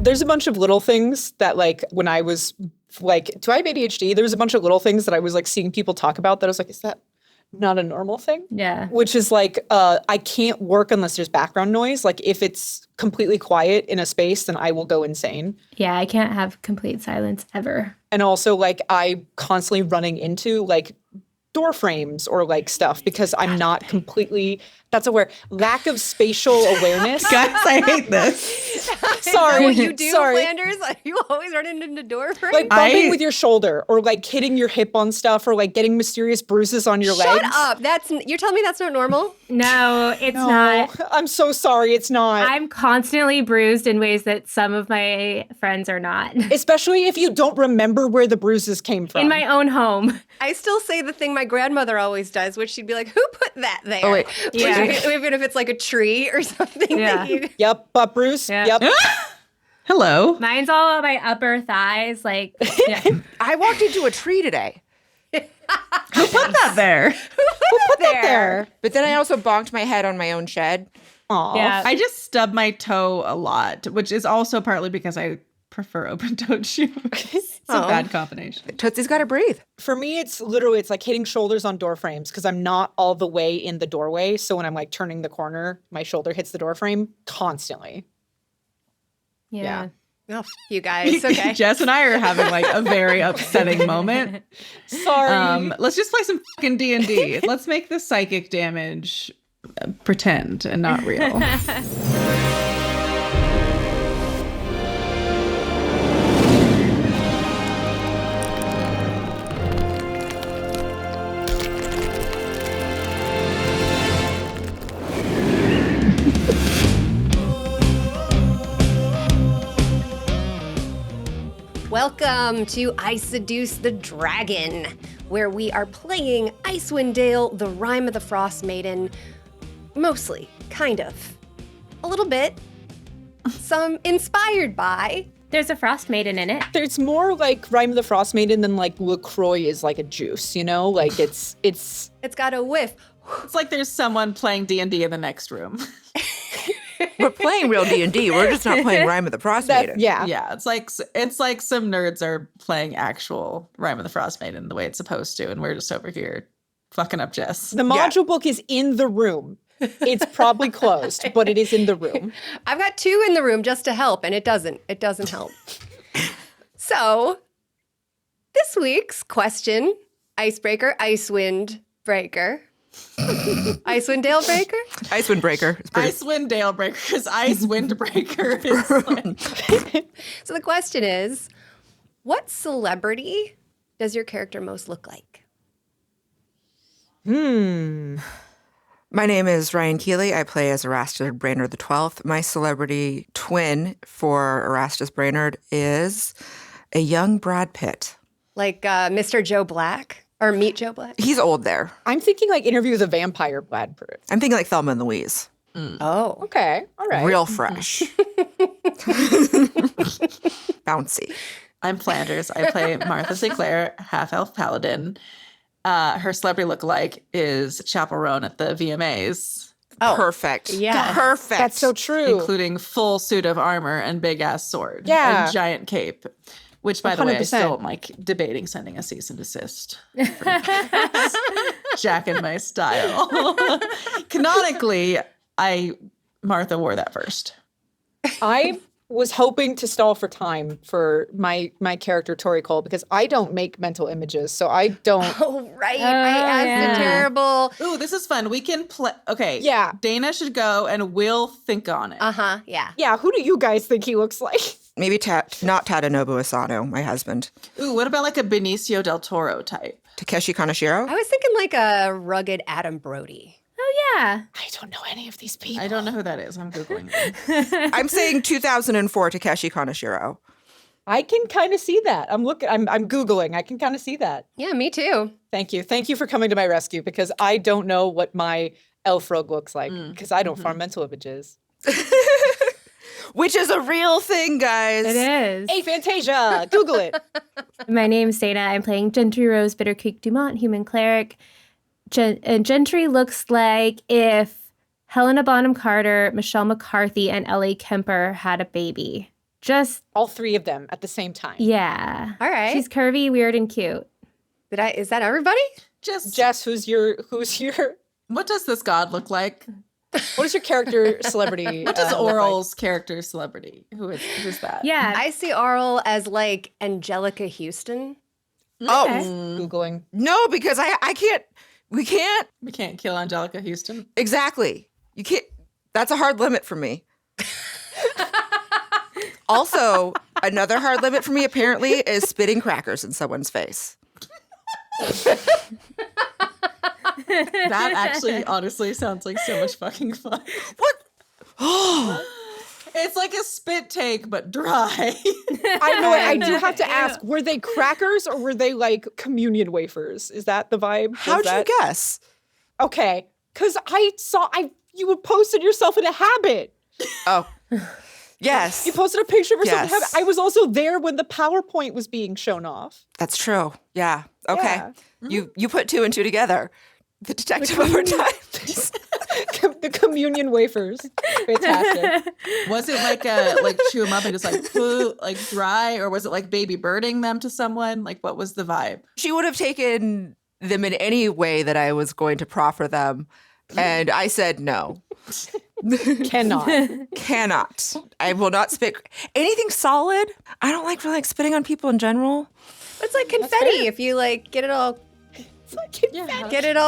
There's a bunch of little things that, like, when I was, like, do I have ADHD? There was a bunch of little things that I was, like, seeing people talk about that I was like, is that not a normal thing? Yeah. Which is, like, I can't work unless there's background noise. Like, if it's completely quiet in a space, then I will go insane. Yeah, I can't have complete silence ever. And also, like, I'm constantly running into, like, door frames or, like, stuff because I'm not completely, that's a word, lack of spatial awareness. Guys, I hate this. Sorry. What you do, Sorry. Flanders? You always running into door frames? Like bumping with your shoulder or like hitting your hip on stuff or like getting mysterious bruises on your legs. Shut up. You're telling me that's not normal? No, it's not. I'm so sorry. It's not. I'm constantly bruised in ways that some of my friends are not. Especially if you don't remember where the bruises came from. In my own home. I still say the thing my grandmother always does, which she'd be like, who put that there? Oh, wait. Yeah. Even if it's like a tree or something. Yeah. Yep, butt bruise. Yeah. Yep. Hello. Mine's all my upper thighs. Like, yeah. I walked into a tree today. Who put that there? Who put that there? But then I also bonked my head on my own shed. Aw. Yeah. I just stub my toe a lot, which is also partly because I prefer open-toed shoes. It's a bad combination. Tootsie's got to breathe. For me, it's like hitting shoulders on door frames because I'm not all the way in the doorway. So when I'm like turning the corner, my shoulder hits the door frame constantly. Yeah. Oh, you guys. Okay. Jess and I are having like a very upsetting moment. Sorry. Let's just play some fucking D&D. Let's make the psychic damage pretend and not real. Welcome to I Seduce the Dragon, where we are playing Icewind Dale, the Rime of the Frostmaiden. Mostly, kind of. A little bit. Some inspired by. There's a Frostmaiden in it. There's more like Rime of the Frostmaiden than like LaCroix is like a juice, you know? Like it's It's got a whiff. It's like there's someone playing D&D in the next room. We're playing real D&D. We're just not playing Rime of the Frostmaiden. yeah. Yeah, it's like some nerds are playing actual Rime of the Frostmaiden the way it's supposed to, and we're just over here fucking up Jess. The module book is in the room. It's probably closed, but it is in the room. I've got two in the room just to help, and it doesn't help. So, this week's question, icebreaker, Icewind Breaker. Icewind Dale Breaker? Icewind Breaker. Icewind Dale Breaker, because Icewind Breaker is like... So the question is, what celebrity does your character most look like? My name is Ryan Keely. I play as Erastus Brainerd XII. My celebrity twin for Erastus Brainerd is a young Brad Pitt. Like Mr. Joe Black? Or Meet Joe Black? He's old there. I'm thinking like Interview with a Vampire Brad Pitt. I'm thinking like Thelma and Louise. Oh. Okay. All right. Real fresh. Bouncy. I'm Flanders. I play Martha Sinclair, half-elf paladin. Her celebrity lookalike is Chaperone at the VMAs, Perfect. Yeah. Perfect. That's so true. including full suit of armor and big-ass sword. Yeah. And giant cape. Which, by the way, I 100%. still am like debating sending a cease and desist. Jack in my style. Canonically, Martha wore that first. I was hoping to stall for time for my character Tohri Cole because I don't make mental images, so I don't. Oh, right. I asked the terrible. Ooh, this is fun. We can play. Okay. Yeah. Dana should go and we'll think on it. Uh-huh, yeah. Yeah, who do you guys think he looks like? Maybe not Tadanobu Asano, my husband. Ooh, what about like a Benicio del Toro type? Takeshi Kaneshiro? I was thinking like a rugged Adam Brody. Oh, yeah. I don't know any of these people. I don't know who that is. I'm Googling it. I'm saying 2004 Takeshi Kaneshiro. I can kind of see that. I'm Googling. I can kind of see that. Yeah, me too. Thank you. Thank you for coming to my rescue because I don't know what my elf rogue looks like because I don't farm mental images. Which is a real thing, guys. It is. Hey, Fantasia, Google it. My name's Dana. I'm playing Gentry Rose Bitter Creek Dumont, human cleric. And Gentry looks like if Helena Bonham Carter, Michelle McCarthy, and Ellie Kemper had a baby. Just, All three of them at the same time. yeah. All right. She's curvy, weird, and cute. Is that everybody? Jess, who's your what does this god look like? what is your character celebrity? What does look like? Oral's character celebrity? Who's that? Yeah. I see Oral as like Angelica Houston. Oh, Googling. no, because I can't. We can't. We can't kill Angelica Houston. Exactly. You can't. That's a hard limit for me. Also, another hard limit for me apparently is spitting crackers in someone's face. That actually honestly sounds like so much fucking fun. What? It's like a spit take, but dry. I know. I do have to ask: were they crackers or were they like communion wafers? Is that the vibe? How'd you guess? Okay, because you had posted yourself in a habit. Oh, yes. You posted a picture of yourself in a Yes. habit. I was also there when the PowerPoint was being shown off. That's true. Yeah. Okay. Yeah. You put two and two together. The detective over time. The communion wafers. Fantastic. Was it like chew them up and just like poo, like dry, or was it like baby birding them to someone? Like what was the vibe? She would have taken them in any way that I was going to proffer them. And I said no. Cannot. I will not spit anything solid. I don't like really like spitting on people in general. It's like confetti if you like get it all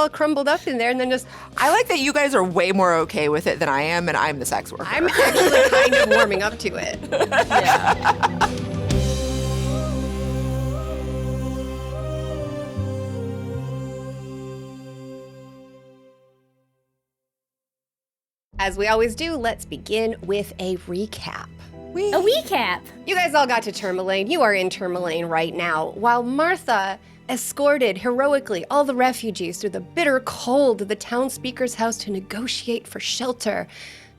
crumbled up in there and then just I like that you guys are way more okay with it than I am, and I'm the sex worker. I'm actually kind of warming up to it. Yeah. As we always do, let's begin with a recap. A recap. You guys all got to Tourmaline. You are in Tourmaline right now, while Martha escorted heroically all the refugees through the bitter cold of the town speaker's house to negotiate for shelter.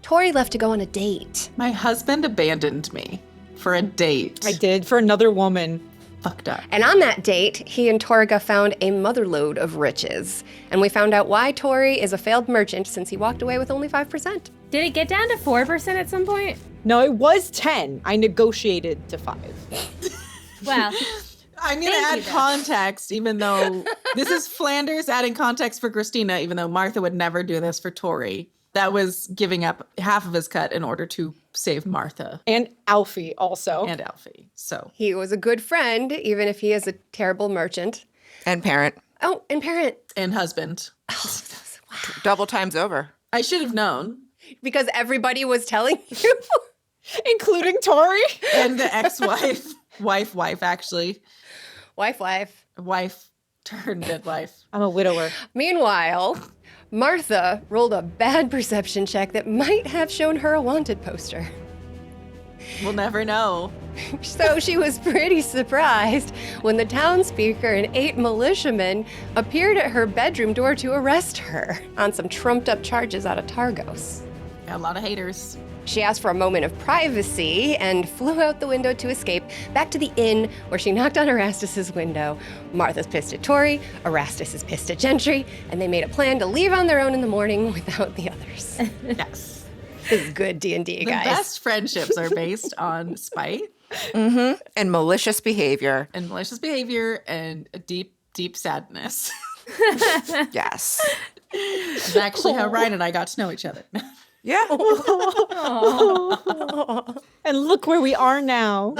Tohri left to go on a date. My husband abandoned me for a date. I did for another woman. Fucked up. And on that date, he and Torga found a motherlode of riches. And we found out why Tohri is a failed merchant since he walked away with only 5%. Did it get down to 4% at some point? No, it was 10. I negotiated to 5. Well, I'm going to add context, even though this is Flanders adding context for Cristina, even though Martha would never do this for Tohri. That was giving up half of his cut in order to save Martha. And Alfie also. And Alfie. So He was a good friend, even if he is a terrible merchant. And parent. Oh, and parent. and husband. Double times over. I should have known. Because everybody was telling you. Including Tohri. And the ex-wife. Wife, actually. Wife. Wife turned dead wife. I'm a widower. Meanwhile, Martha rolled a bad perception check that might have shown her a wanted poster. We'll never know. So she was pretty surprised when the townspeaker and 8 militiamen appeared at her bedroom door to arrest her on some trumped up charges out of Targos. Got a lot of haters. She asked for a moment of privacy and flew out the window to escape back to the inn where she knocked on Erastus's window. Martha's pissed at Tohri, Erastus is pissed at Gentry, and they made a plan to leave on their own in the morning without the others. Yes. This is good D&D, The guys. best friendships are based on spite Mm-hmm. And malicious behavior. and malicious behavior and a deep, deep sadness. Yes. It's actually how Ryan and I got to know each other. Yeah. And look where we are now.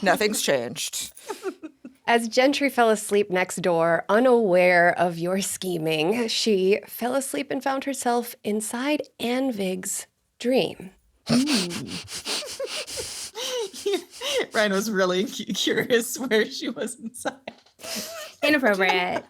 Nothing's changed. As Gentry fell asleep next door, unaware of your scheming, she fell asleep and found herself inside Annveig's dream. Ryan was really curious where she was inside. inappropriate.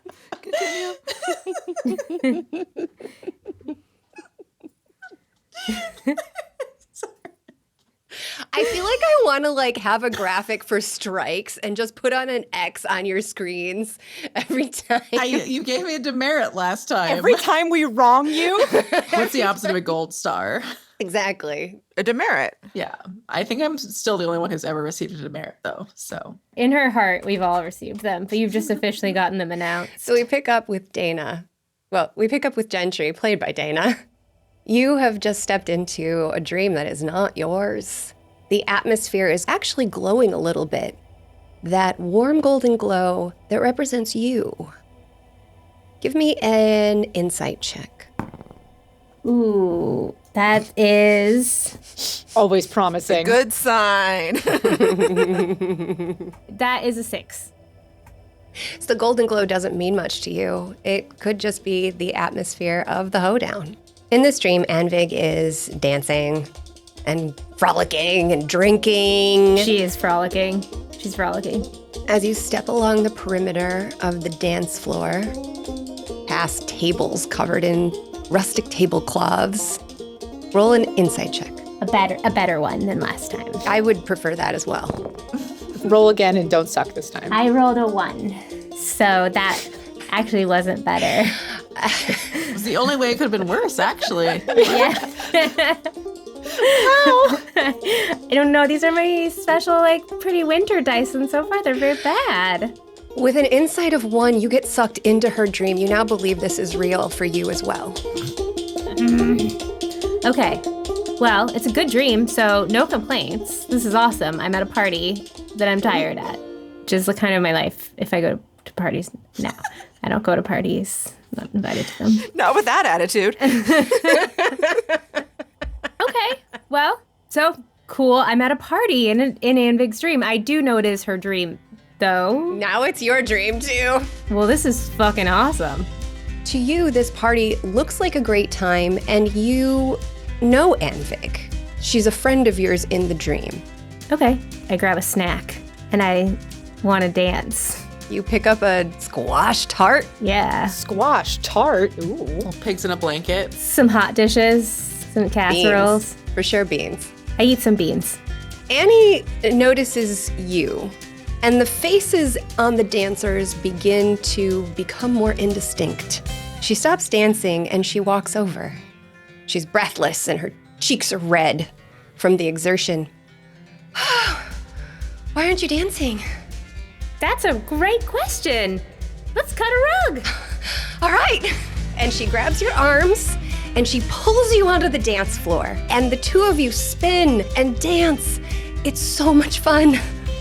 I feel like I want to have a graphic for strikes and just put on an X on your screens every time. You gave me a demerit last time. Every time we wrong you. What's the opposite of a gold star? Exactly. A demerit. Yeah. I think I'm still the only one who's ever received a demerit, though. So In her heart, we've all received them, but you've just officially gotten them announced. So we pick up with Dana. Well, we pick up with Gentry, played by Dana. You have just stepped into a dream that is not yours. The atmosphere is actually glowing a little bit. That warm golden glow that represents you. Give me an insight check. Ooh, that is... Always promising. Good sign. That is a 6. So the golden glow doesn't mean much to you. It could just be the atmosphere of the hoedown. In this dream, Annveig is dancing and frolicking and drinking. She is frolicking. She's frolicking. As you step along the perimeter of the dance floor, past tables covered in rustic tablecloths, roll an insight check. A better one than last time. I would prefer that as well. Roll again and don't suck this time. I rolled a 1, so that actually wasn't better. It was the only way it could have been worse, actually. Yeah. I don't know. These are my special, pretty winter dice, and so far they're very bad. With an insight of 1, you get sucked into her dream. You now believe this is real for you as well. Okay. Well, it's a good dream, so no complaints. This is awesome. I'm at a party that I'm tired at, which is kind of my life if I go to parties now. I don't go to parties. I'm not invited to them. Not with that attitude. Okay. Well, so cool. I'm at a party in Annveig's dream. I do know it is her dream, though. Now it's your dream, too. Well, this is fucking awesome. To you, this party looks like a great time, and you know Annveig. She's a friend of yours in the dream. Okay. I grab a snack, and I want to dance. You pick up a squash tart. Yeah. Squash tart. Ooh. Pigs in a blanket. Some hot dishes, some casseroles. Beans. For sure, beans. I eat some beans. Annie notices you, and the faces on the dancers begin to become more indistinct. She stops dancing and she walks over. She's breathless and her cheeks are red from the exertion. Why aren't you dancing? That's a great question. Let's cut a rug. All right. And she grabs your arms and she pulls you onto the dance floor. And the two of you spin and dance. It's so much fun.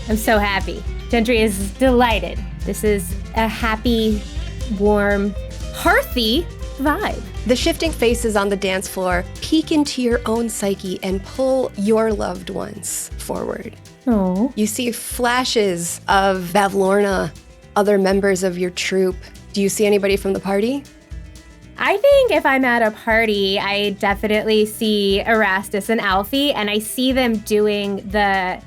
I'm so happy. Gentry is delighted. This is a happy, warm, hearthy vibe. The shifting faces on the dance floor peek into your own psyche and pull your loved ones forward. Oh. You see flashes of Vavlorna, other members of your troupe. Do you see anybody from the party? I think if I'm at a party, I definitely see Erastus and Alfie, and I see them doing the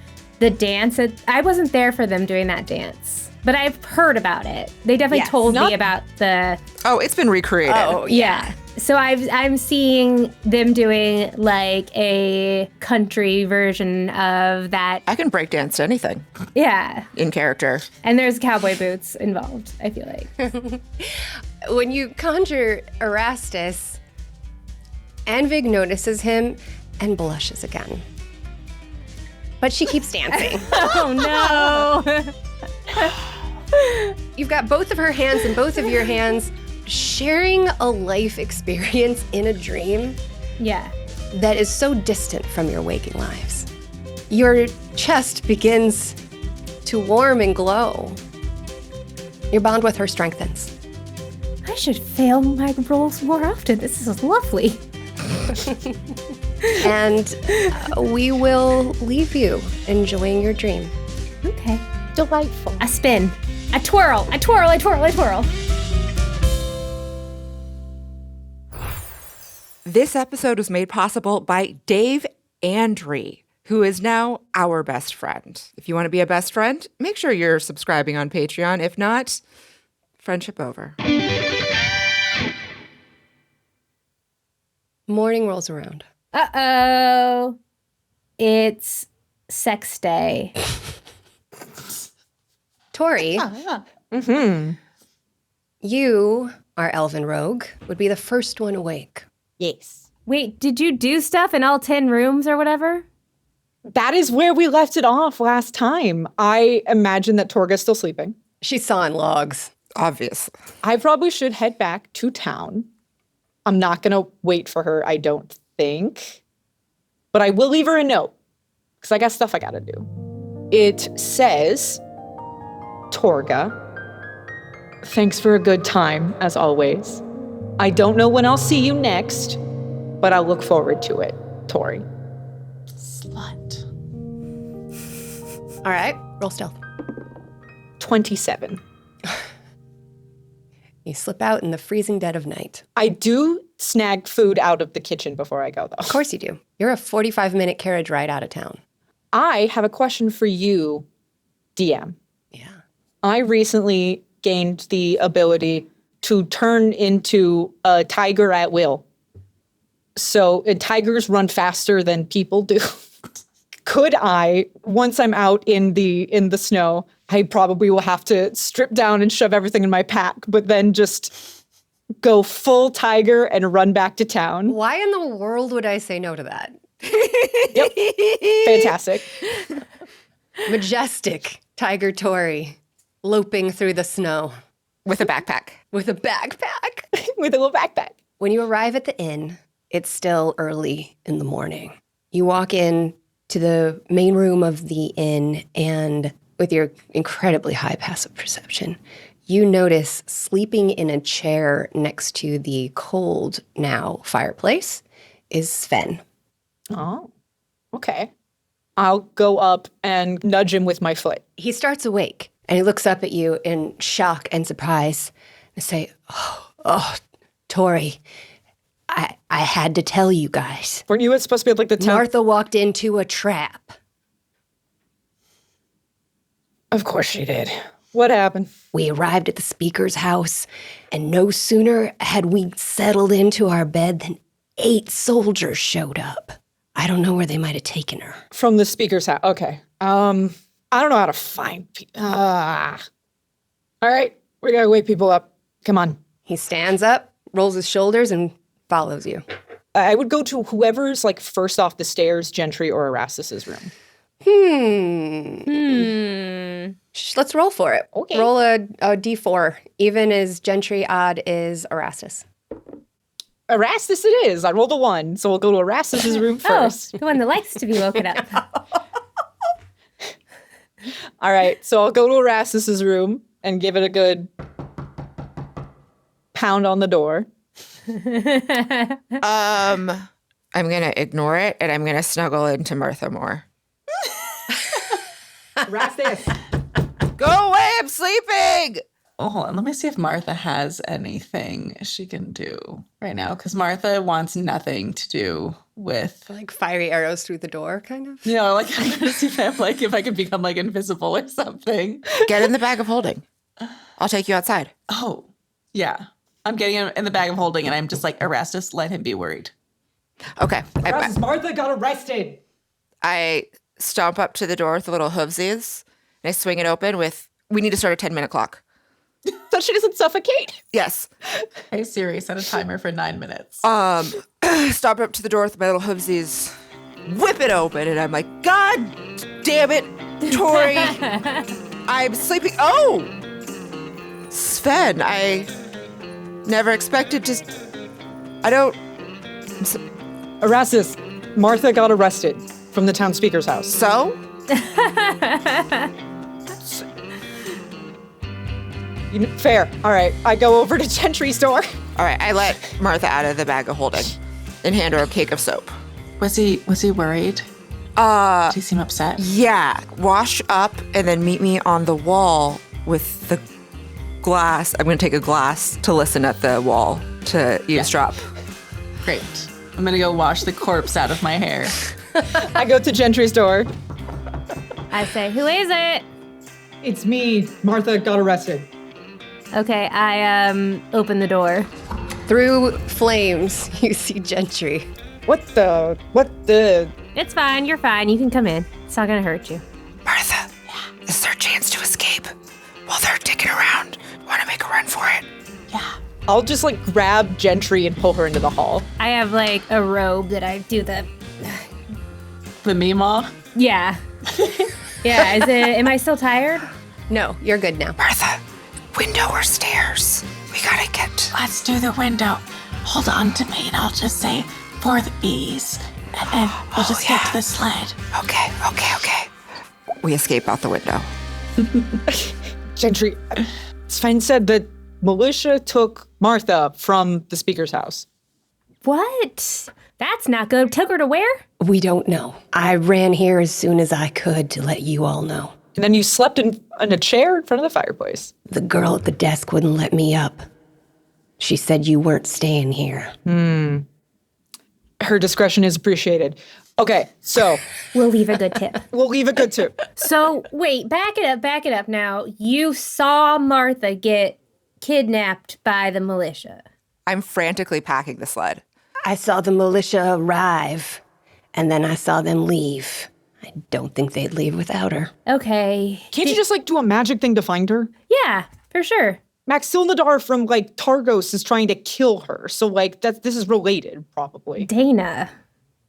dance. I wasn't there for them doing that dance, but I've heard about it. They definitely told me about the... Oh, it's been recreated. Oh, Yeah. So I'm seeing them doing like a country version of that. I can break dance to anything Yeah. in character. And there's cowboy boots involved, I feel like. When you conjure Erastus, Annveig notices him and blushes again. But she keeps dancing. Oh no. You've got both of her hands in both of your hands, sharing a life experience in a dream Yeah. that is so distant from your waking lives. Your chest begins to warm and glow. Your bond with her strengthens. I should fail my roles more often. This is lovely. And we will leave you enjoying your dream. Okay. Delightful. A spin. A twirl. I twirl. I twirl. I twirl. This episode was made possible by Dave Andry, who is now our best friend. If you want to be a best friend, make sure you're subscribing on Patreon. If not, friendship over. Morning rolls around. Uh-oh. It's sex day. Tohri, you, our elven rogue, would be the first one awake. Yes. Wait, did you do stuff in all 10 rooms or whatever? That is where we left it off last time. I imagine that Torga's still sleeping. She's sawing logs. Obviously. I probably should head back to town. I'm not going to wait for her, I don't think. But I will leave her a note. because I got stuff I gotta do. It says, Torga, thanks for a good time, as always. I don't know when I'll see you next, but I'll look forward to it, Tohri. Slut. All right, roll stealth. 27. You slip out in the freezing dead of night. I do snag food out of the kitchen before I go, though. Of course you do. You're a 45-minute carriage ride out of town. I have a question for you, DM. Yeah. I recently gained the ability to turn into a tiger at will. So tigers run faster than people do. Could I, once I'm out in the snow, I probably will have to strip down and shove everything in my pack, but then just go full tiger and run back to town. Why in the world would I say no to that? Yep. Fantastic. Majestic Tiger Tohri loping through the snow With a backpack. with a backpack. With a little backpack. When you arrive at the inn, it's still early in the morning. You walk in to the main room of the inn, and with your incredibly high passive perception, you notice sleeping in a chair next to the cold now fireplace is Sven. Oh, okay. I'll go up and nudge him with my foot. He starts awake and he looks up at you in shock and surprise and say, oh, Tohri, I had to tell you guys. Weren't you supposed to be like the town? Martha walked into a trap. Of course she did. What happened? We arrived at the speaker's house, and no sooner had we settled into our bed than 8 soldiers showed up. I don't know where they might have taken her. From the speaker's house. Okay. I don't know how to find people. All right. We gotta wake people up. Come on. He stands up, rolls his shoulders, and follows you. I would go to whoever's like first off the stairs, Gentry or Erastus's room. Let's roll for it. Okay. Roll a d4. Even is Gentry, odd is Erastus. Erastus it is. I rolled a 1, so we'll go to Erastus's room first. Oh, the one that likes to be woken up. All right, so I'll go to Erastus's room and give it a good pound on the door. I'm gonna ignore it and I'm gonna snuggle into Martha more. Erastus! Go away, I'm sleeping! Oh, hold on. Let me see if Martha has anything she can do right now. Because Martha wants nothing to do with, Like fiery arrows through the door, kind of? you know, like I'm gonna see if I could become like invisible or something. Get in the bag of holding. I'll take you outside. Oh, yeah. I'm getting him in the bag of holding, and I'm just like, Erastus, let him be worried. Okay. Martha got arrested! I stomp up to the door with the little hoovesies and I swing it open with, we need to start a 10-minute clock. So she doesn't suffocate. Yes. Hey Siri, set a timer for 9 minutes. Stomp up to the door with my little hoovesies, whip it open, and I'm like, God damn it, Tohri. I'm sleeping. Oh! Sven, I never expected to. Erastus, Martha got arrested from the town speaker's house. So? Fair. All right. I go over to Gentry's door. All right, I let Martha out of the bag of holding and hand her a cake of soap. Was he worried? Did he seem upset? Yeah, wash up and then meet me on the wall with the glass. I'm going to take a glass to listen at the wall to eavesdrop. Great. I'm gonna go wash the corpse out of my hair. I go to Gentry's door. I say, who is it? It's me. Martha got arrested. Okay, I open the door. Through flames, you see Gentry. What the? It's fine, you're fine. You can come in. It's not gonna hurt you. Martha, this is our chance to escape. While they're digging around, want to make a run for it? I'll just like grab Gentry and pull her into the hall. I have like a robe that I do the. The Meemaw? Yeah. Yeah, am I still tired? No, you're good now. Martha, window or stairs? We gotta get. Let's do the window. Hold on to me and I'll just say, for the bees, And we'll just get to the sled. Okay. We escape out the window. Gentry, Sven said that militia took Martha from the speaker's house. What? That's not good. Took her to where? We don't know. I ran here as soon as I could to let you all know. And then you slept in a chair in front of the fireplace. The girl at the desk wouldn't let me up. She said you weren't staying here. Her discretion is appreciated. Okay, so We'll leave a good tip. we'll leave a good tip. So, wait, back it up now. You saw Martha get kidnapped by the militia. I'm frantically packing the sled. I saw the militia arrive, and then I saw them leave. I don't think they'd leave without her. Okay. Can't you just do a magic thing to find her? Yeah, for sure. Maxilnadar from Targos is trying to kill her, so this is related probably. Dana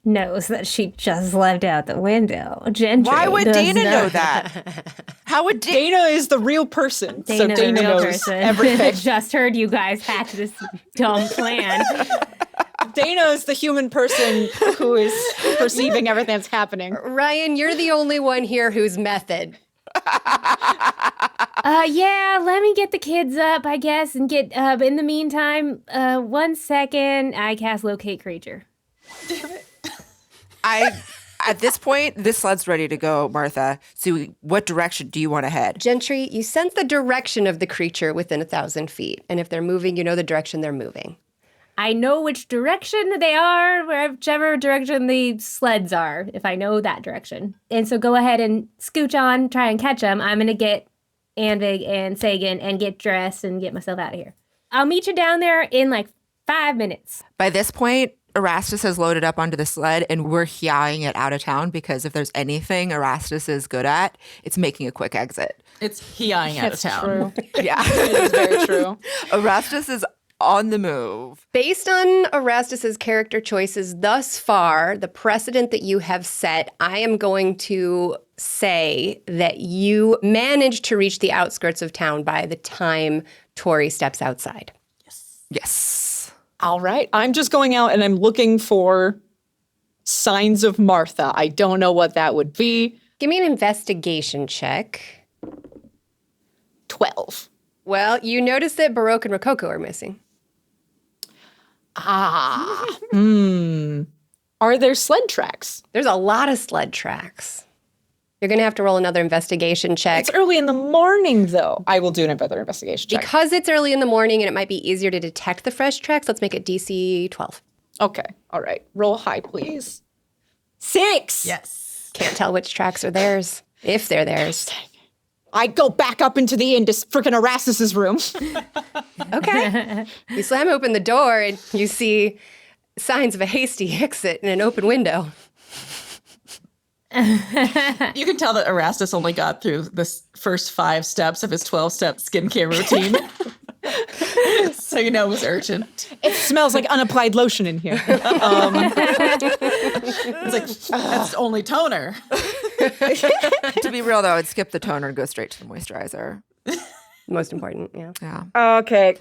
knows that she just left out the window. Gentry Why would does Dana not. know that? How would Dana? Dana is the real person, so Dana's Dana a real knows person. everything. Just heard you guys hatch this dumb plan. Dana is the human person who is perceiving everything that's happening. Ryan, you're the only one here who's method. Yeah, let me get the kids up, I guess, and get, in the meantime, 1 second, I cast Locate Creature. At this point, this sled's ready to go, Martha. So what direction do you want to head? Gentry, you sense the direction of the creature within 1,000 feet. And if they're moving, you know the direction they're moving. I know which direction they are, whichever direction the sleds are, if I know that direction. And so go ahead and scooch on, try and catch them. I'm going to get Annveig and Sagan and get dressed and get myself out of here. I'll meet you down there in 5 minutes. By this point, Erastus has loaded up onto the sled and we're yawing it out of town because if there's anything Erastus is good at, it's making a quick exit. It's heeing out of town. True. Yeah. It is very true. Erastus is on the move. Based on Erastus's character choices thus far, the precedent that you have set, I am going to say that you managed to reach the outskirts of town by the time Tohri steps outside. Yes. All right. I'm just going out and I'm looking for signs of Martha. I don't know what that would be. Give me an investigation check. 12. Well, you notice that Baroque and Rococo are missing. Are there sled tracks? There's a lot of sled tracks. You're going to have to roll another investigation check. It's early in the morning, though. I will do another investigation check. Because it's early in the morning and it might be easier to detect the fresh tracks, let's make it DC 12. Okay. All right. Roll high, please. 6. Yes. Can't tell which tracks are theirs, if they're theirs. I go back up into the inn to freaking Erastus's room. Okay. You slam open the door and you see signs of a hasty exit and an open window. You can tell that Erastus only got through the first 5 steps of his 12-step skincare routine. So you know it was urgent. It smells like unapplied lotion in here. It's like, that's only toner. To be real, though, I'd skip the toner and go straight to the moisturizer. Most important, yeah. Yeah. Okay.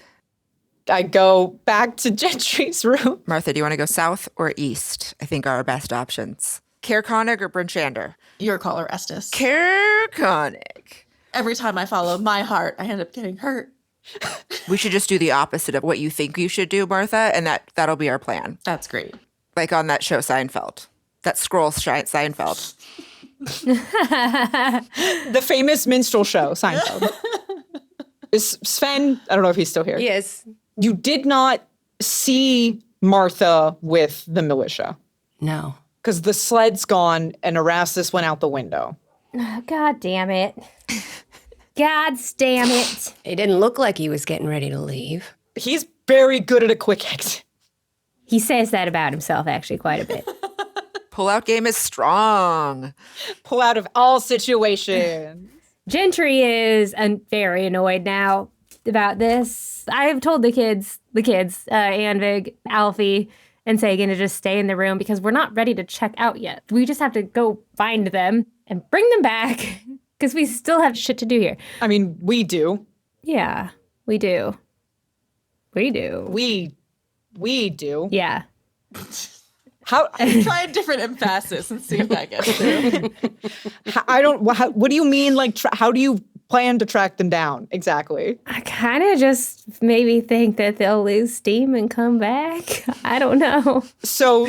I go back to Gentry's room. Martha, do you want to go south or east? I think are our best options. Caerconnig or Brynchander? Your call, Erastus. Caerconnig. Every time I follow my heart, I end up getting hurt. We should just do the opposite of what you think you should do, Martha, and that'll be our plan. That's great. Like on that show Seinfeld. That scroll Seinfeld. The famous minstrel show, Seinfeld. Is Sven, I don't know if he's still here. He is. You did not see Martha with the militia No. because the sled's gone and Erastus went out the window. God damn it. God damn it. It didn't look like he was getting ready to leave. He's very good at a quick exit. He says that about himself, actually, quite a bit. Pullout game is strong. Pull out of all situations. Gentry is very annoyed now about this. I've told the kids, Annveig, Alfie, and Sagan to just stay in the room because we're not ready to check out yet. We just have to go find them and bring them back because we still have shit to do here. I mean, we do. Yeah, we do. We do. We do. Yeah. Try a different emphasis and see if that gets through. I don't. What do you mean? Like, how do you plan to track them down exactly? I kind of just maybe think that they'll lose steam and come back. I don't know. So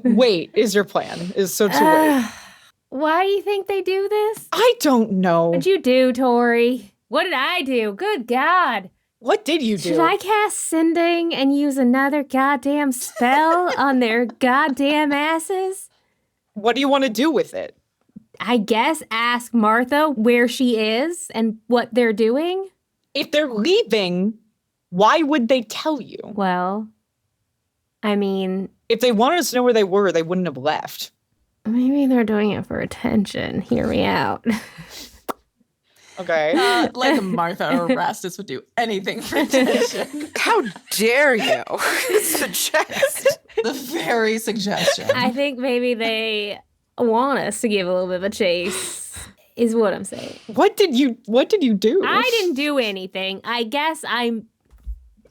wait is your plan? To wait? Why do you think they do this? I don't know. What'd you do, Tohri? What did I do? Good God. What did you do? Should I cast Sending and use another goddamn spell on their goddamn asses? What do you want to do with it? I guess ask Martha where she is and what they're doing. If they're leaving, why would they tell you? Well, I mean, if they wanted us to know where they were, they wouldn't have left. Maybe they're doing it for attention. Hear me out. Okay. Like Martha or Erastus would do anything for attention. How dare you suggest The very suggestion. I think maybe they want us to give a little bit of a chase, is what I'm saying. What did you do? I didn't do anything. I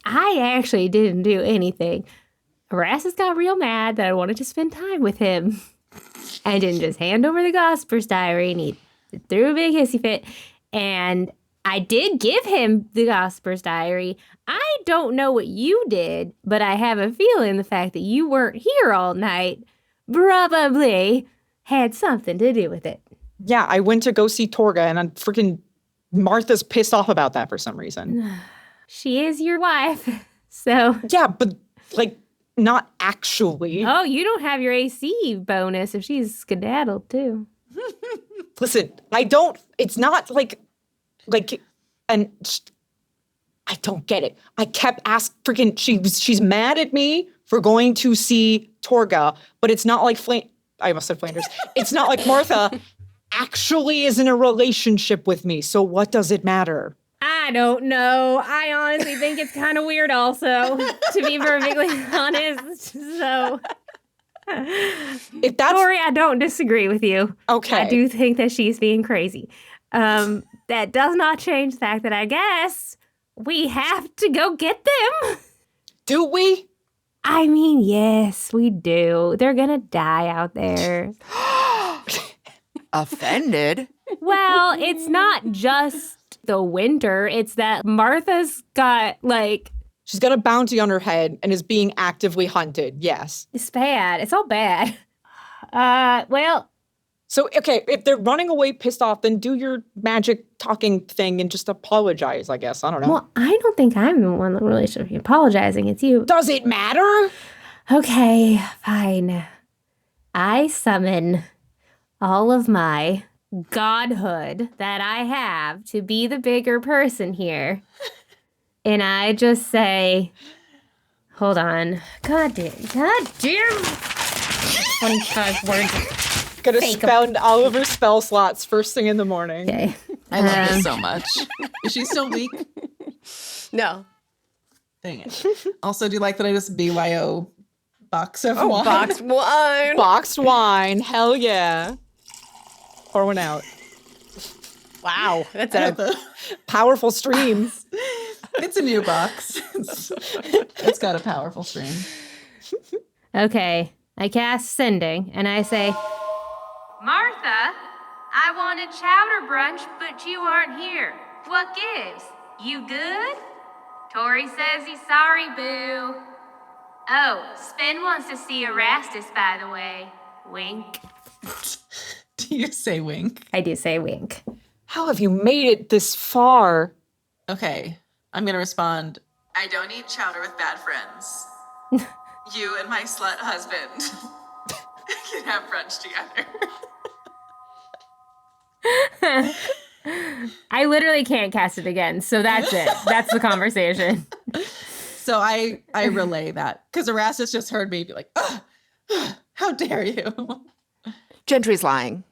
actually didn't do anything. Erastus got real mad that I wanted to spend time with him. I didn't just hand over the Gosper's diary, and he threw a big hissy fit. And I did give him the Gosper's diary. I don't know what you did, but I have a feeling the fact that you weren't here all night probably had something to do with it. Yeah, I went to go see Torga, and I'm freaking Martha's pissed off about that for some reason. She is your wife, so... Yeah, but, like, not actually. Oh, you don't have your AC bonus if she's skedaddled, too. Listen, it's not and I don't get it. I kept asking, she's mad at me for going to see Torga, but it's not like I almost said Flanders. It's not like Martha actually is in a relationship with me, so what does it matter? I don't know. I honestly think it's kind of weird also, to be perfectly honest. So, If that's Tohri, I don't disagree with you. okay. I do think that she's being crazy. That does not change the fact that I guess we have to go get them. Do we? I mean, yes, we do. They're going to die out there. offended? Well, it's not just the winter. It's that Martha's got, like... She's got a bounty on her head and is being actively hunted, yes. It's bad. It's all bad. Well... So, okay, if they're running away pissed off, then do your magic talking thing and just apologize, I guess. I don't know. Well, I don't think I'm the one that really should be apologizing. It's you. Does it matter? Okay, fine. I summon all of my godhood that I have to be the bigger person here. And I just say, hold on. God damn. 25 words. Gonna spend all of her spell slots first thing in the morning. Okay. I love this so much. Is she still weak? No. Dang it. Also, do you like that I just BYO box of wine? Boxed wine. Boxed wine, hell yeah. Pour one out. Wow. That's The- Powerful streams. It's a new box. It's got a powerful stream. Okay. I cast Sending, and I say, Martha, I wanted chowder brunch, but you aren't here. What gives? You good? Tohri says he's sorry, boo. Oh, Sven wants to see Erastus, by the way. Wink. Do you say wink? I do say wink. How have you made it this far? Okay, I'm going to respond. I don't eat chowder with bad friends. You and my slut husband can have brunch together. I literally can't cast it again, so that's it. That's the conversation. So I relay that because Erastus just heard me be like, how dare you? Gentry's lying.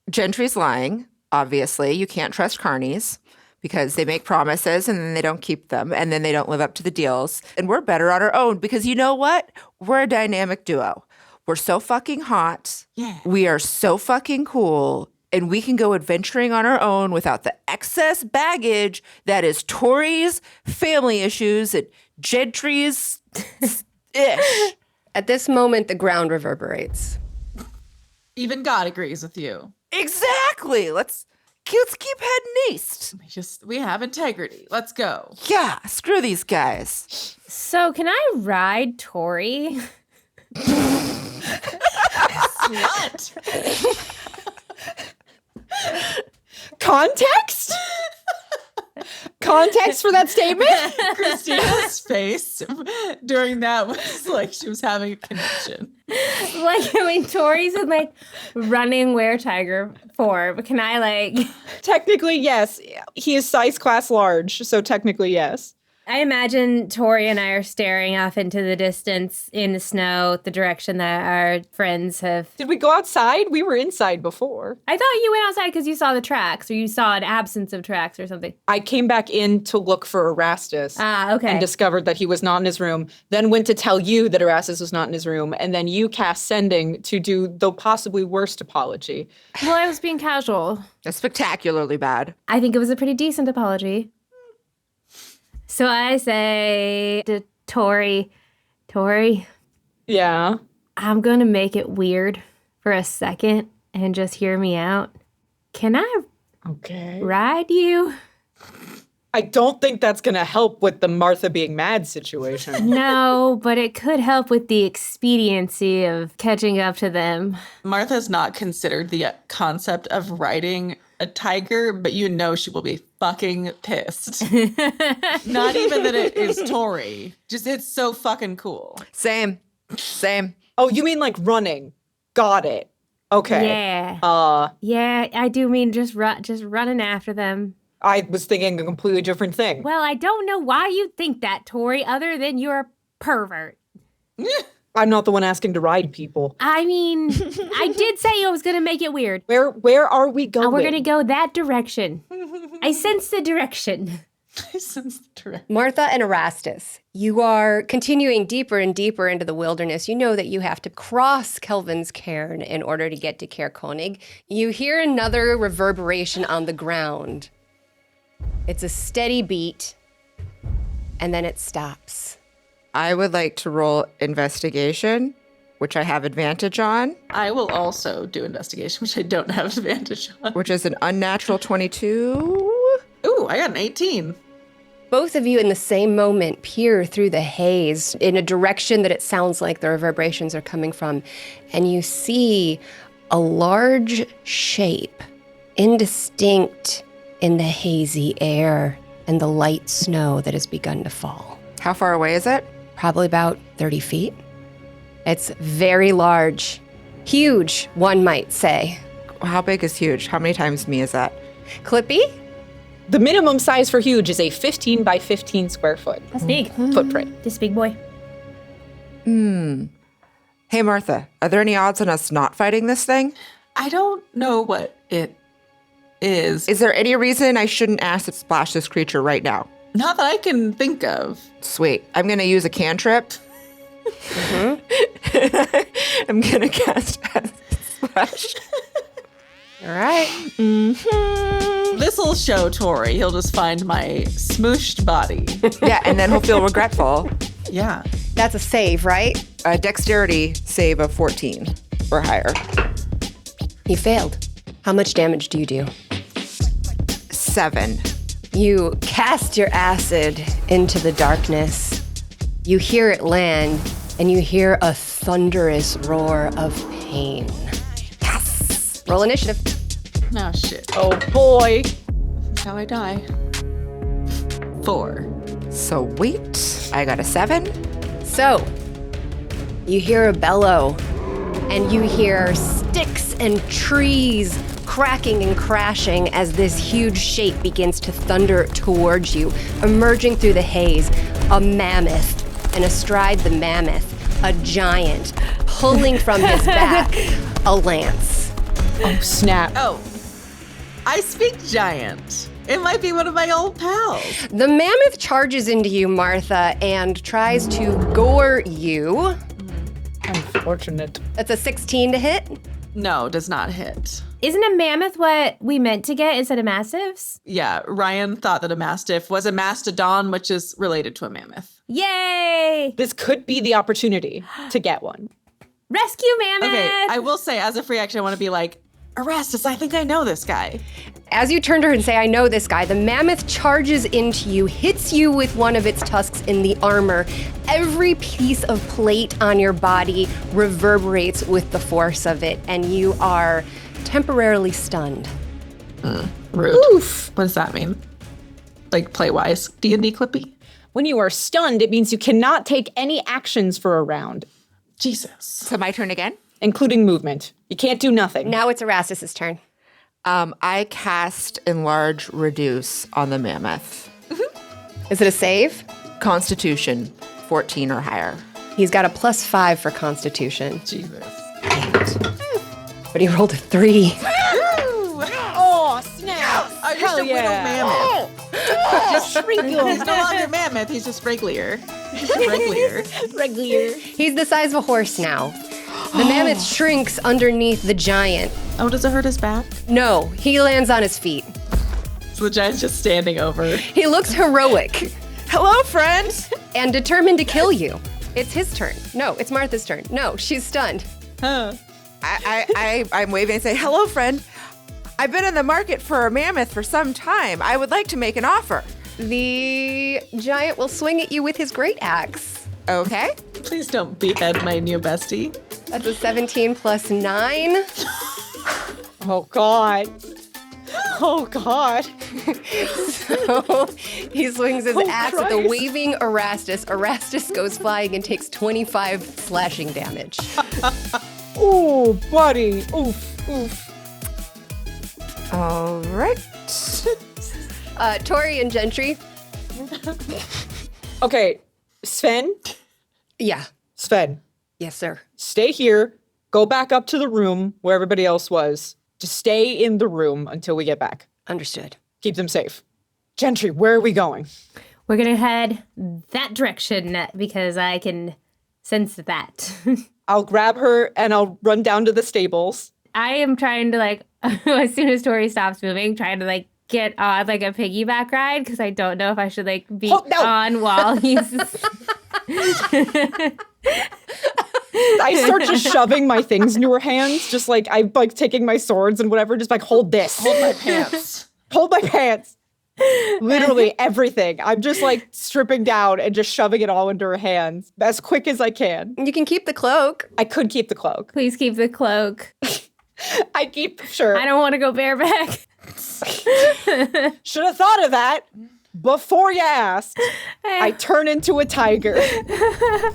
Gentry's lying, obviously. You can't trust carnies because they make promises and then they don't keep them and then they don't live up to the deals. And we're better on our own because you know what? We're a dynamic duo. We're so fucking hot. Yeah. We are so fucking cool. And we can go adventuring on our own without the excess baggage that is Tohri's family issues and Gentry's ish. At this moment, the ground reverberates. Even God agrees with you. Exactly. Let's keep heading east. We have integrity. Let's go. Yeah, screw these guys. So can I ride Tohri? What? Context? Context for that statement? Christina's face during that was like she was having a connection. Tohri's in running were-tiger form. Can I Technically, yes. He is size class large, so technically, yes. I imagine Tohri and I are staring off into the distance in the snow, the direction that our friends have. Did we go outside? We were inside before. I thought you went outside because you saw the tracks, or you saw an absence of tracks or something. I came back in to look for Erastus. Okay. And discovered that he was not in his room. Then went to tell you that Erastus was not in his room. And then you cast sending to do the possibly worst apology. Well, I was being casual. That's spectacularly bad. I think it was a pretty decent apology. So I say to Tohri, Yeah. I'm going to make it weird for a second and just hear me out. Can I ride you? I don't think that's going to help with the Martha being mad situation. No, but it could help with the expediency of catching up to them. Martha's not considered the concept of riding a tiger, but you know she will be fucking pissed. Not even that it is Tohri. Just it's so fucking cool. Same. Oh, you mean like running? Got it. Okay. Yeah. Yeah, I do mean just running after them. I was thinking a completely different thing. Well, I don't know why you think that, Tohri, other than you're a pervert. I'm not the one asking to ride people. I mean, I did say I was going to make it weird. Where are we going? We're going to go that direction. I sense the direction. Martha and Erastus, you are continuing deeper and deeper into the wilderness. You know that you have to cross Kelvin's cairn in order to get to Caer Konig. You hear another reverberation on the ground. It's a steady beat, and then it stops. I would like to roll investigation, which I have advantage on. I will also do investigation, which I don't have advantage on. Which is an unnatural 22. Ooh, I got an 18. Both of you in the same moment peer through the haze in a direction that it sounds like the reverberations are coming from, and you see a large shape, indistinct in the hazy air and the light snow that has begun to fall. How far away is it? Probably about 30 feet. It's very large. Huge, one might say. How big is huge? How many times me is that? Clippy? The minimum size for huge is a 15 by 15 square foot. That's big. Footprint. This big boy. Hey, Martha, are there any odds on us not fighting this thing? I don't know what it is. Is there any reason I shouldn't ask to splash this creature right now? Not that I can think of. Sweet. I'm going to use a cantrip. I'm going to cast Acid Splash. All right. This'll show Tohri. He'll just find my smooshed body. Yeah, and then he'll feel regretful. Yeah. That's a save, right? A dexterity save of 14 or higher. You failed. How much damage do you do? 7. You cast your acid into the darkness. You hear it land, and you hear a thunderous roar of pain. Yes! Roll initiative. Oh, shit. Oh boy. That's how I die. 4. Sweet. I got a 7. So, you hear a bellow, and you hear sticks and trees cracking and crashing as this huge shape begins to thunder towards you, emerging through the haze, a mammoth, and astride the mammoth, a giant, pulling from his back a lance. Oh, snap. Oh, I speak giant. It might be one of my old pals. The mammoth charges into you, Martha, and tries to gore you. Unfortunate. That's a 16 to hit. No, does not hit. Isn't a mammoth what we meant to get instead of mastiffs? Yeah, Ryan thought that a mastiff was a mastodon, which is related to a mammoth. Yay! This could be the opportunity to get one. Rescue Mammoth! Okay, I will say, as a free action, I want to be like, Erastus, I think I know this guy. As you turn to her and say, I know this guy, the mammoth charges into you, hits you with one of its tusks in the armor. Every piece of plate on your body reverberates with the force of it, and you are temporarily stunned. Rude. Oof. What does that mean? Like play-wise? D&D Clippy? When you are stunned, it means you cannot take any actions for a round, Jesus. So my turn again? including movement. You can't do nothing. Now it's Erastus's turn. I cast Enlarge Reduce on the mammoth. Is it a save? Constitution, 14 or higher. He's got a +5 for Constitution, Jesus. but he rolled a 3. Oh, snap! I'm just a widow mammoth. Just shrinkle. He's no longer mammoth, he's just regular. Regular. Regular. He's the size of a horse now. The mammoth shrinks underneath the giant. Oh, does it hurt his back? No, he lands on his feet. So the giant's just standing over. He looks heroic Hello, friend. and determined to kill you. It's his turn. No, it's Martha's turn. No, she's stunned. Huh. I'm waving and say, hello, friend. I've been in the market for a mammoth for some time. I would like to make an offer. The giant will swing at you with his great axe. Okay. Please don't behead my new bestie. That's a 17 plus 9. Oh, God. Oh, God. So he swings his axe at the Christ. waving Erastus. Erastus goes flying and takes 25 slashing damage. Ooh, buddy. Oof, oof. All right. Tohri and Gentry. Okay, Sven. Yeah. Sven, Yes, sir. stay here. Go back up to the room where everybody else was. Just stay in the room until we get back. Understood. Keep them safe. Gentry, where are we going? We're gonna head that direction because I can sense that. I'll grab her and I'll run down to the stables. I am trying to as soon as Tohri stops moving, trying to get on a piggyback ride because I don't know if I should be Oh, no. on while he's. I start just shoving my things into her hands, just I'm taking my swords and whatever, just hold this. Hold my pants. Hold my pants. Literally everything. I'm just stripping down and just shoving it all into her hands as quick as I can. You can keep the cloak. I could keep the cloak. Please keep the cloak. I keep, sure. I don't want to go bareback. Should have thought of that before you asked. I turn into a tiger.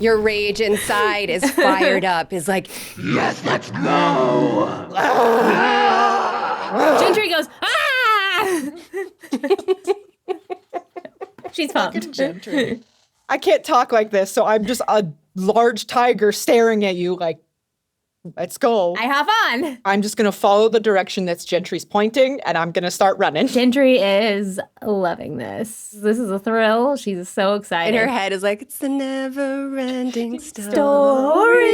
Your rage inside is fired up. Is Yes, let's go! Gentry goes, ah! She's pumped. Gentry. I can't talk like this, so I'm just a large tiger staring at you let's go. I hop on. I'm just going to follow the direction that's Gentry's pointing, and I'm going to start running. Gentry is loving this. This is a thrill. She's so excited. in her head is it's the never-ending story.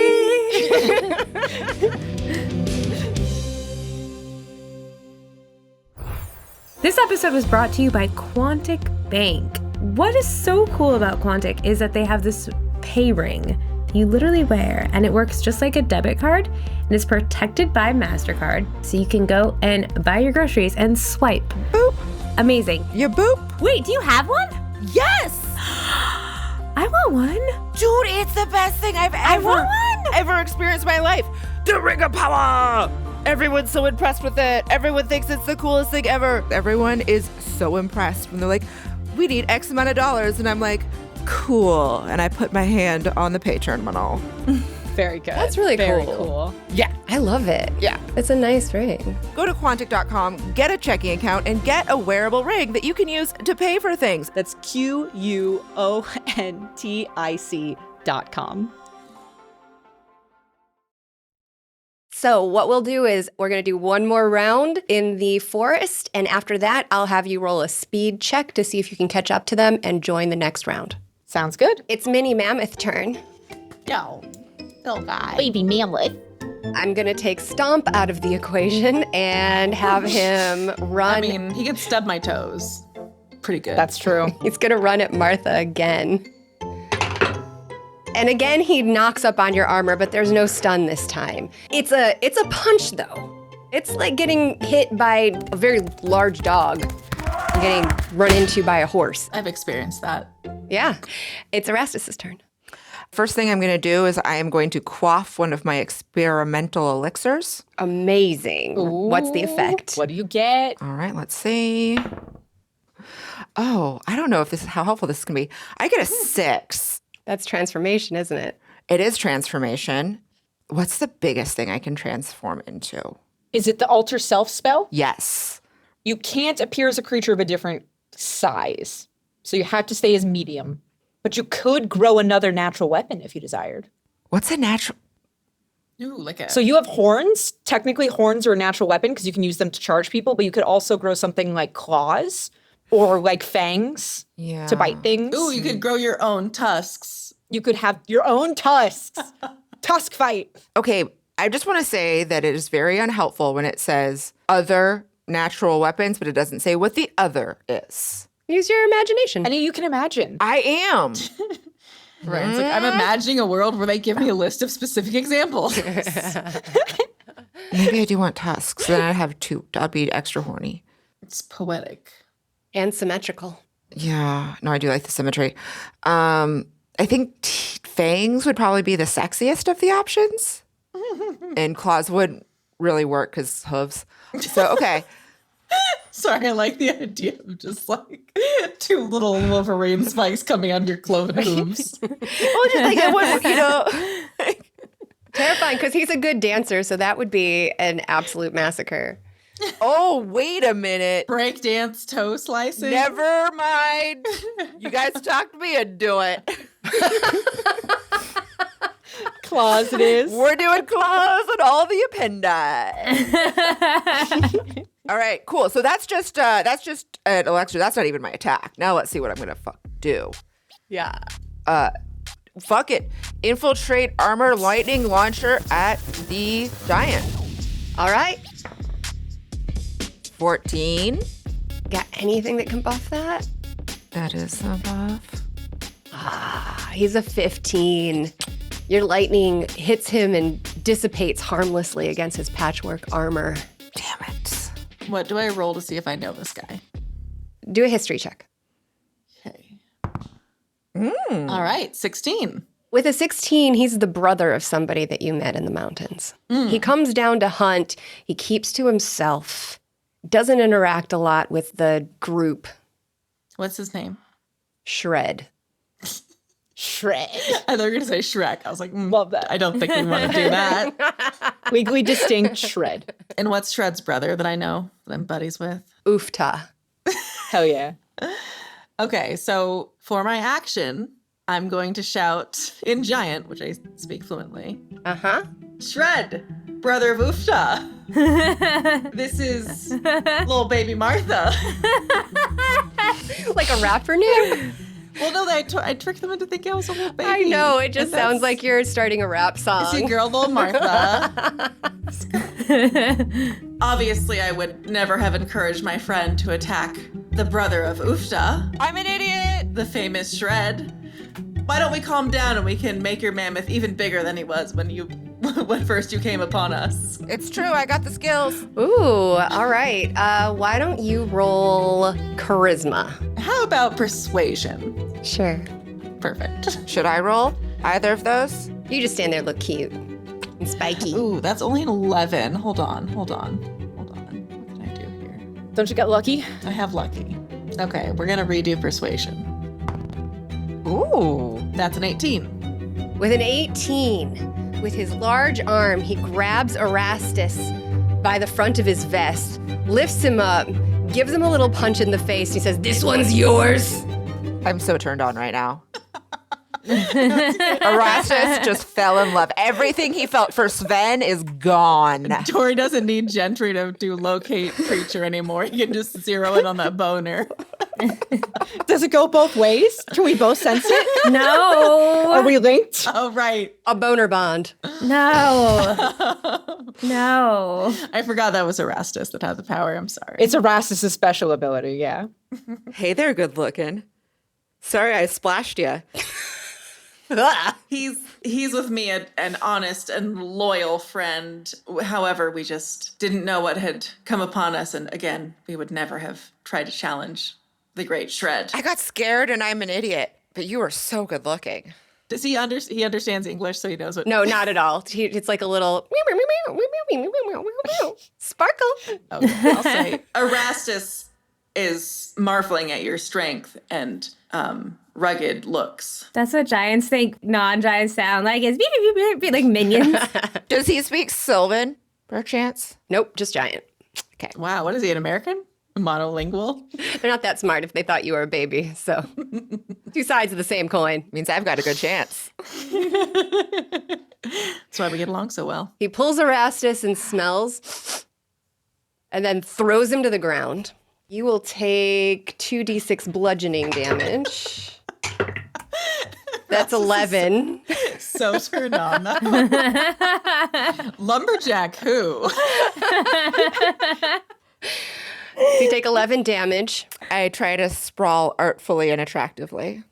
This episode was brought to you by Quantic Bank. What is so cool about Quantic is that they have this pay ring you literally wear, and it works just like a debit card, and it's protected by MasterCard, so you can go and buy your groceries and swipe. Boop. Amazing. You boop. Wait, do you have one? Yes. I want one. Dude, it's the best thing I've ever experienced in my life. The Ring of Power. Everyone's so impressed with it. Everyone thinks it's the coolest thing ever. Everyone is so impressed when they're like, we need X amount of dollars. And I'm like, cool. And I put my hand on the pay terminal. Very good. That's really Very cool. cool. Yeah. I love it. Yeah. It's a nice ring. Go to Quantic.com, get a checking account, and get a wearable ring that you can use to pay for things. That's QUONTIC.com. So what we'll do is we're going to do one more round in the forest, and after that, I'll have you roll a speed check to see if you can catch up to them and join the next round. Sounds good. It's Mini Mammoth turn. No. Little guy. Baby mammoth. I'm going to take Stomp out of the equation and have him run. I mean, he could stub my toes. Pretty good. That's true. He's going to run at Martha again. And again, he knocks up on your armor, but there's no stun this time. It's a punch, though. It's like getting hit by a very large dog and getting run into by a horse. I've experienced that. Yeah. It's Erastus' turn. First thing I'm going to do is I am going to quaff one of my experimental elixirs. Amazing. What's the effect? What do you get? All right, let's see. Oh, I don't know if this is how helpful this is going to be. I get a 6. That's transformation, isn't it? It is transformation. What's the biggest thing I can transform into? Is it the alter self spell? Yes. You can't appear as a creature of a different size. So you have to stay as medium. But you could grow another natural weapon if you desired. What's a natural? Ooh, like a... So you have horns. Technically, horns are a natural weapon because you can use them to charge people, but you could also grow something like claws or like fangs to bite things. Ooh, you could grow your own tusks. You could have your own tusks. Tusk fight. Okay, I just want to say that it is very unhelpful when it says other natural weapons, but it doesn't say what the other is. Use your imagination. Any you can imagine. I am. Right. It's like, I'm imagining a world where they give me a list of specific examples. Maybe I do want tusks. Then I'd have 2. I'd be extra horny. It's poetic. And symmetrical. Yeah. No, I do like the symmetry. I think fangs would probably be the sexiest of the options. And claws wouldn't really work because hooves. So, okay. Sorry, I like the idea of just like 2 little Wolverine spikes coming out of your cloven hooves. Well, just like I would, Terrifying, because he's a good dancer, so that would be an absolute massacre. Oh, wait a minute. Breakdance toe slicing. Never mind. You guys talk to me and do it. Claws it is. We're doing claws and all the appendi. All right, cool. So that's just an elixir. That's not even my attack. Now let's see what I'm gonna do. Yeah. Fuck it. Infiltrate armor lightning launcher at the giant. All right. 14. Got anything that can buff that? That is a buff. He's a 15. Your lightning hits him and dissipates harmlessly against his patchwork armor. Damn it. What do I roll to see if I know this guy? Do a history check. Okay. All right, 16. With a 16, he's the brother of somebody that you met in the mountains. He comes down to hunt. He keeps to himself. Doesn't interact a lot with the group. What's his name? Shred. Shred. I thought you were going to say Shrek. I was like, Love that. I don't think we want to do that. We distinct Shred. And what's Shred's brother that I know that I'm buddies with? Oofta. Hell yeah. Okay, so for my action, I'm going to shout in giant, which I speak fluently. Uh-huh. Shred, brother of Oofta. This is little baby Martha. Like a rapper name? Well, no, I tricked them into thinking I was a little baby. I know, it just And sounds that's- like you're starting a rap song. It's your girl, little Martha. Obviously, I would never have encouraged my friend to attack the brother of Oofta, I'm an idiot. the famous Shred. Why don't we calm down and we can make your mammoth even bigger than he was when first you came upon us? It's true. I got the skills. Ooh, all right. Why don't you roll charisma? How about persuasion? Sure. Perfect. Should I roll either of those? You just stand there, look cute and spiky. Ooh, that's only an 11. Hold on. What can I do here? Don't you get lucky? I have lucky. Okay, we're gonna redo persuasion. Ooh. That's an 18. With an 18, with his large arm, he grabs Erastus by the front of his vest, lifts him up, gives him a little punch in the face. He says, "This one's yours." I'm so turned on right now. Erastus just fell in love. Everything he felt for Sven is gone. Tohri doesn't need Gentry to do locate creature anymore. He can just zero in on that boner. Does it go both ways? Can we both sense it? No. Are we linked? Oh, right. A boner bond. No. No. I forgot that was Erastus that had the power. I'm sorry. It's Erastus' special ability, yeah. Hey there, good looking. Sorry I splashed you. He's with me, an honest and loyal friend. However, we just didn't know what had come upon us. And again, we would never have tried to challenge the great Shred. I got scared and I'm an idiot, but you are so good looking. Does he understands English, so he knows what? No, not at all. It's like a little sparkle. Okay, I'll say Erastus is marveling at your strength and rugged looks. That's what giants think non-giants sound like. It's beep, beep, beep, beep, like minions. Does he speak Sylvan, perchance? Nope, just giant. Okay. Wow, what is he, an American? Monolingual? They're not that smart if they thought you were a baby. So, two sides of the same coin. Means I've got a good chance. That's why we get along so well. He pulls Erastus and smells, and then throws him to the ground. You will take 2d6 bludgeoning damage. That's 11. So turned on. Lumberjack who? You take 11 damage I try to sprawl artfully and attractively.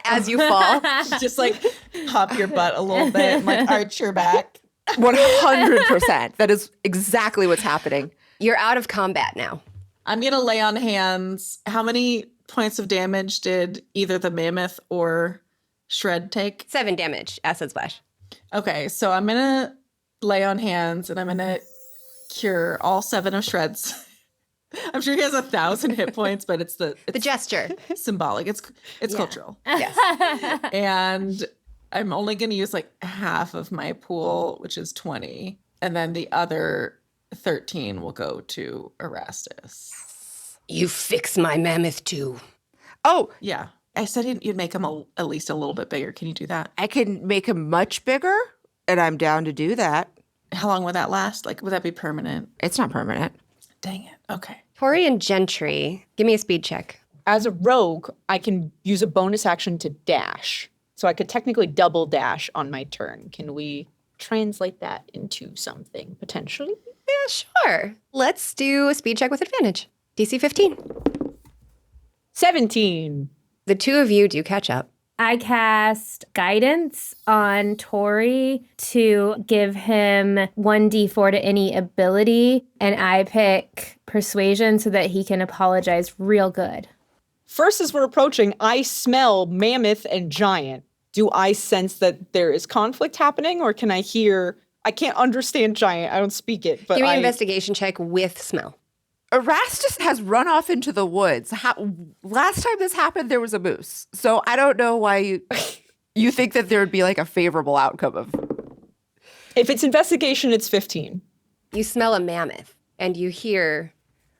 as you fall. Just like pop your butt a little bit and like arch your back. 100%. That is exactly what's happening. You're out of combat now. I'm going to lay on hands. How many points of damage did either the mammoth or Shred take? 7 damage, acid splash. Okay, so I'm going to lay on hands and I'm going to cure all 7 of Shred's. I'm sure he has 1,000 hit points, but it's The gesture. symbolic. It's cultural. Yes. And I'm only going to use like half of my pool, which is 20. And then the other 13 will go to Erastus. You fix my mammoth too. Oh, Yeah. I said you'd make him at least a little bit bigger. Can you do that? I can make him much bigger, and I'm down to do that. How long would that last? Like, would that be permanent? It's not permanent. Dang it. Okay. Tohri and Gentry, give me a speed check. As a rogue, I can use a bonus action to dash. So I could technically double dash on my turn. Can we translate that into something potentially? Yeah, sure. Let's do a speed check with advantage. DC 15. 17. The two of you do catch up. I cast guidance on Tohri to give him 1d4 to any ability, and I pick persuasion so that he can apologize real good. First, as we're approaching, I smell mammoth and giant. Do I sense that there is conflict happening, or can I hear? I can't understand giant. I don't speak it, but Give me an investigation check with smell. Erastus has run off into the woods. Last time this happened, there was a moose. So I don't know why you think that there would be like a favorable outcome of. If it's investigation, it's 15. You smell a mammoth, and you hear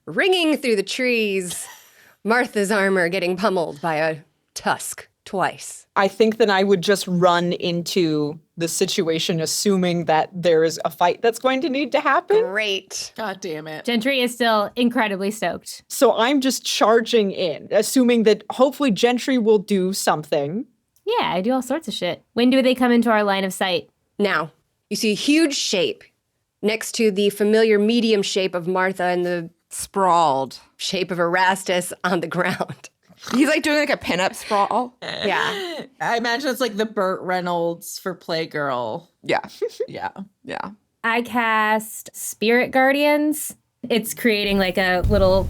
ringing through the trees Martha's armor getting pummeled by a tusk twice. I think that I would just run into the situation assuming that there is a fight that's going to need to happen. Great. God damn it. Gentry is still incredibly stoked. So I'm just charging in, assuming that hopefully Gentry will do something. Yeah, I do all sorts of shit. When do they come into our line of sight? Now, you see a huge shape next to the familiar medium shape of Martha and the Sprawled. shape of Erastus on the ground. He's like doing like a pinup sprawl. Yeah. I imagine it's like the Burt Reynolds for Playgirl. Yeah. Yeah. Yeah. I cast Spirit Guardians. It's creating like a little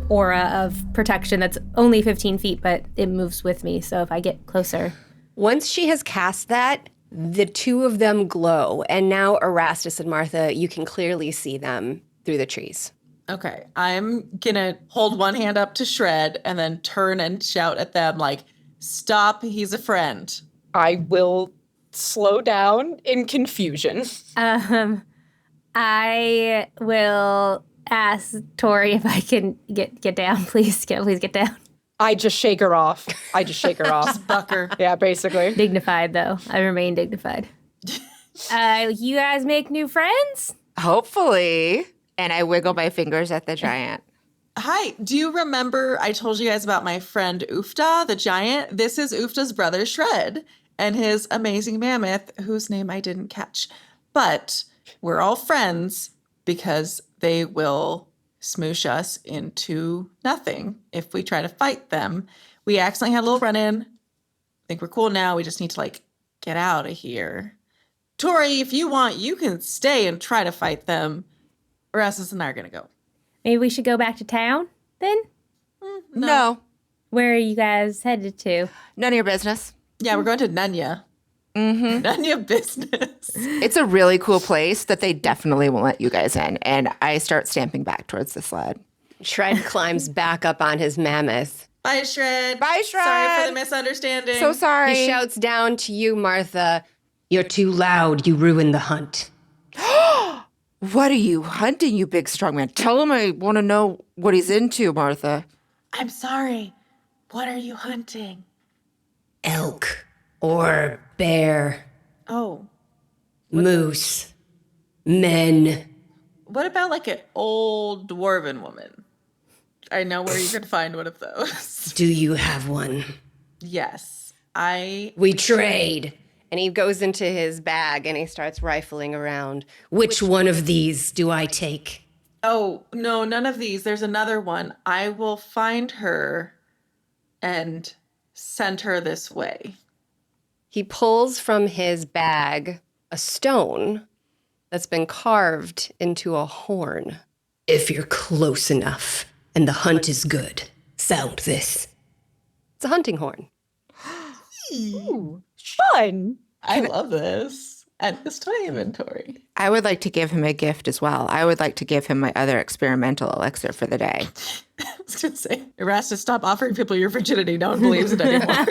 aura of protection that's only 15 feet, but it moves with me. So if I get closer. Once she has cast that, the two of them glow. And now Erastus and Martha, you can clearly see them through the trees. Okay. I'm going to hold one hand up to Shred and then turn and shout at them like, stop, he's a friend. I will slow down in confusion. I will ask Tohri if I can get down, please. Please get down. I just shake her off. Bucker. Yeah, basically. Dignified, though. I remain dignified. You guys make new friends? Hopefully. And I wiggle my fingers at the giant. Hi, do you remember I told you guys about my friend Ufta, the giant? This is Ufta's brother Shred and his amazing mammoth, whose name I didn't catch. But we're all friends because they will smoosh us into nothing if we try to fight them. We accidentally had a little run-in think we're cool now. We just need to like get out of here. Tohri, if you want, you can stay and try to fight them. Erastus and I are going to go. Maybe we should go back to town then? No. Where are you guys headed to? None of your business. Yeah, we're going to Nunya. Mm-hmm. Nunya business. It's a really cool place that they definitely won't let you guys in. And I start stamping back towards the sled. Shred climbs back up on his mammoth. Bye, Shred. Bye, Shred. Sorry for the misunderstanding. So sorry. He shouts down to you, Martha, "You're too loud. You ruined the hunt." What are you hunting, you big strong man? Tell him I want to know what he's into, Martha. I'm sorry. What are you hunting? Elk or bear, Oh, moose, men. what about like an old dwarven woman? I know where you can find one of those. Do you have one? Yes. We trade. And he goes into his bag and he starts rifling around. Which one of these do I take? Oh, no, none of these. There's another one. I will find her and send her this way. He pulls from his bag a stone that's been carved into a horn. If you're close enough and the hunt is good, sound this. It's a hunting horn. Fun. I love this. At this toy inventory. I would like to give him a gift as well. I would like to give him my other experimental elixir for the day. I was going to say, Erastus, stop offering people your virginity. No one believes it anymore.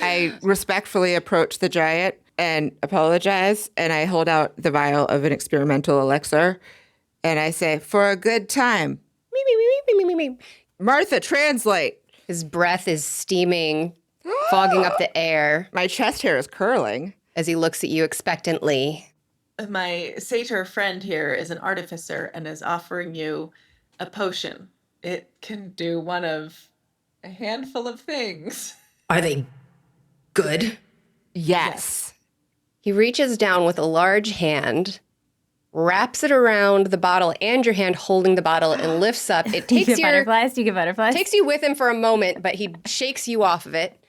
I respectfully approach the giant and apologize, and I hold out the vial of an experimental elixir, and I say, "For a good time." Martha, translate. His breath is steaming, fogging up the air My chest hair is curling. as he looks at you expectantly. My satyr friend here is an artificer and is offering you a potion. It can do one of a handful of things. Are they good? Yes. He reaches down with a large hand, wraps it around the bottle and your hand holding the bottle and lifts up. It Do you takes get butterflies? Do you get butterflies? takes you with him for a moment, but he shakes you off of it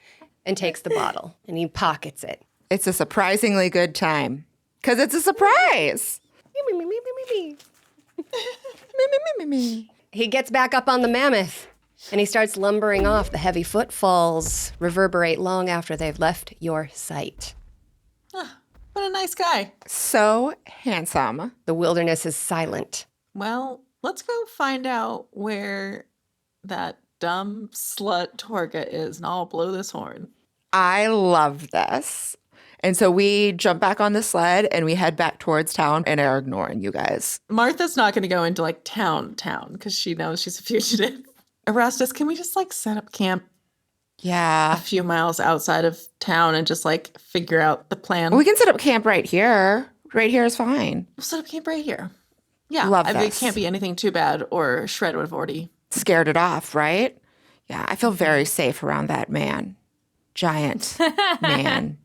and takes the bottle and he pockets it. It's a surprisingly good time. Because it's a surprise. He gets back up on the mammoth and he starts lumbering off. The heavy footfalls reverberate long after they've left your sight. What a nice guy. So handsome. The wilderness is silent. Well, let's go find out where that dumb slut Torga is, and I'll blow this horn. I love this. And so we jump back on the sled and we head back towards town and are ignoring you guys. Martha's not going to go into like town because she knows she's a fugitive. Erastus, can we just like set up camp a Yeah. few miles outside of town and just like figure out the plan? We can set up camp right here. Right here is fine. We'll set up camp right here. Yeah, Love I mean, it this. can't be anything too bad, or Shred would have already. Scared it off, right? Yeah, I feel very safe around that man. Giant man.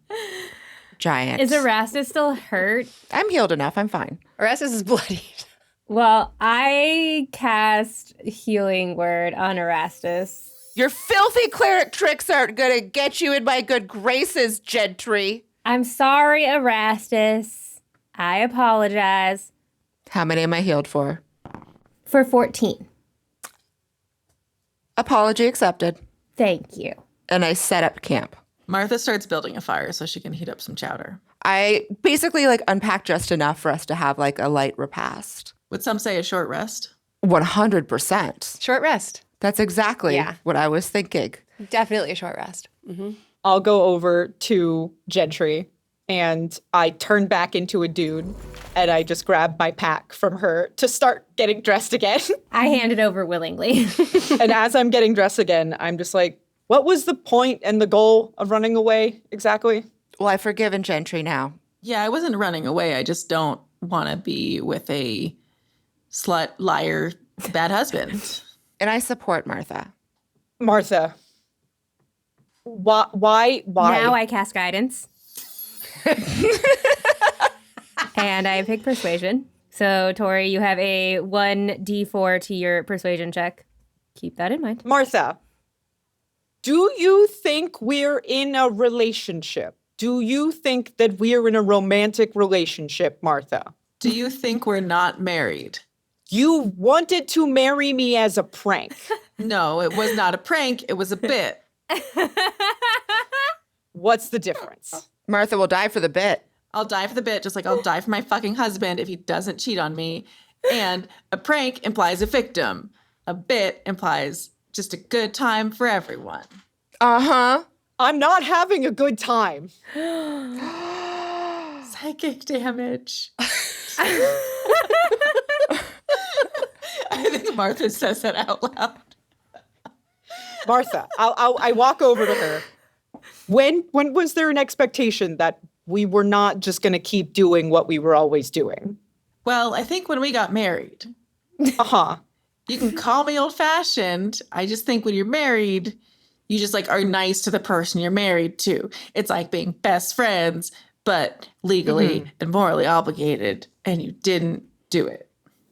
Giant. Is Erastus still hurt? I'm healed enough. I'm fine. Erastus is bloodied. Well, I cast Healing Word on Erastus. Your filthy cleric tricks aren't going to get you in my good graces, Gentry. I'm sorry, Erastus. I apologize. How many am I healed for? For 14. Apology accepted. Thank you. And I set up camp. Martha starts building a fire so she can heat up some chowder. I basically like unpack just enough for us to have like a light repast. Would some say a short rest? 100%. Short rest. That's exactly Yeah. what I was thinking. Definitely a short rest. I'll go over to Gentry and I turn back into a dude and I just grab my pack from her to start getting dressed again. I hand it over willingly. And as I'm getting dressed again, I'm just like, what was the point and the goal of running away exactly? Well, I've forgiven Gentry now. Yeah, I wasn't running away. I just don't want to be with a slut, liar, bad husband. And I support Martha. Martha, why? Now I cast Guidance. And I pick Persuasion. So, Tohri, you have a 1d4 to your Persuasion check. Keep that in mind. Martha, Do you think we're in a relationship? Do you think that we're in a romantic relationship, Martha? Do you think we're not married? You wanted to marry me as a prank. No, it was not a prank. It was a bit. What's the difference? Martha will die for the bit. I'll die for the bit, just like I'll die for my fucking husband if he doesn't cheat on me. And a prank implies a victim. A bit implies just a good time for everyone. Uh-huh. I'm not having a good time. Psychic damage. I think Martha says that out loud. Martha, I walk over to her. When was there an expectation that we were not just going to keep doing what we were always doing? Well, I think when we got married. Uh-huh. You can call me old-fashioned. I just think when you're married, you just like are nice to the person you're married to. It's like being best friends, but legally and morally obligated, and you didn't do it.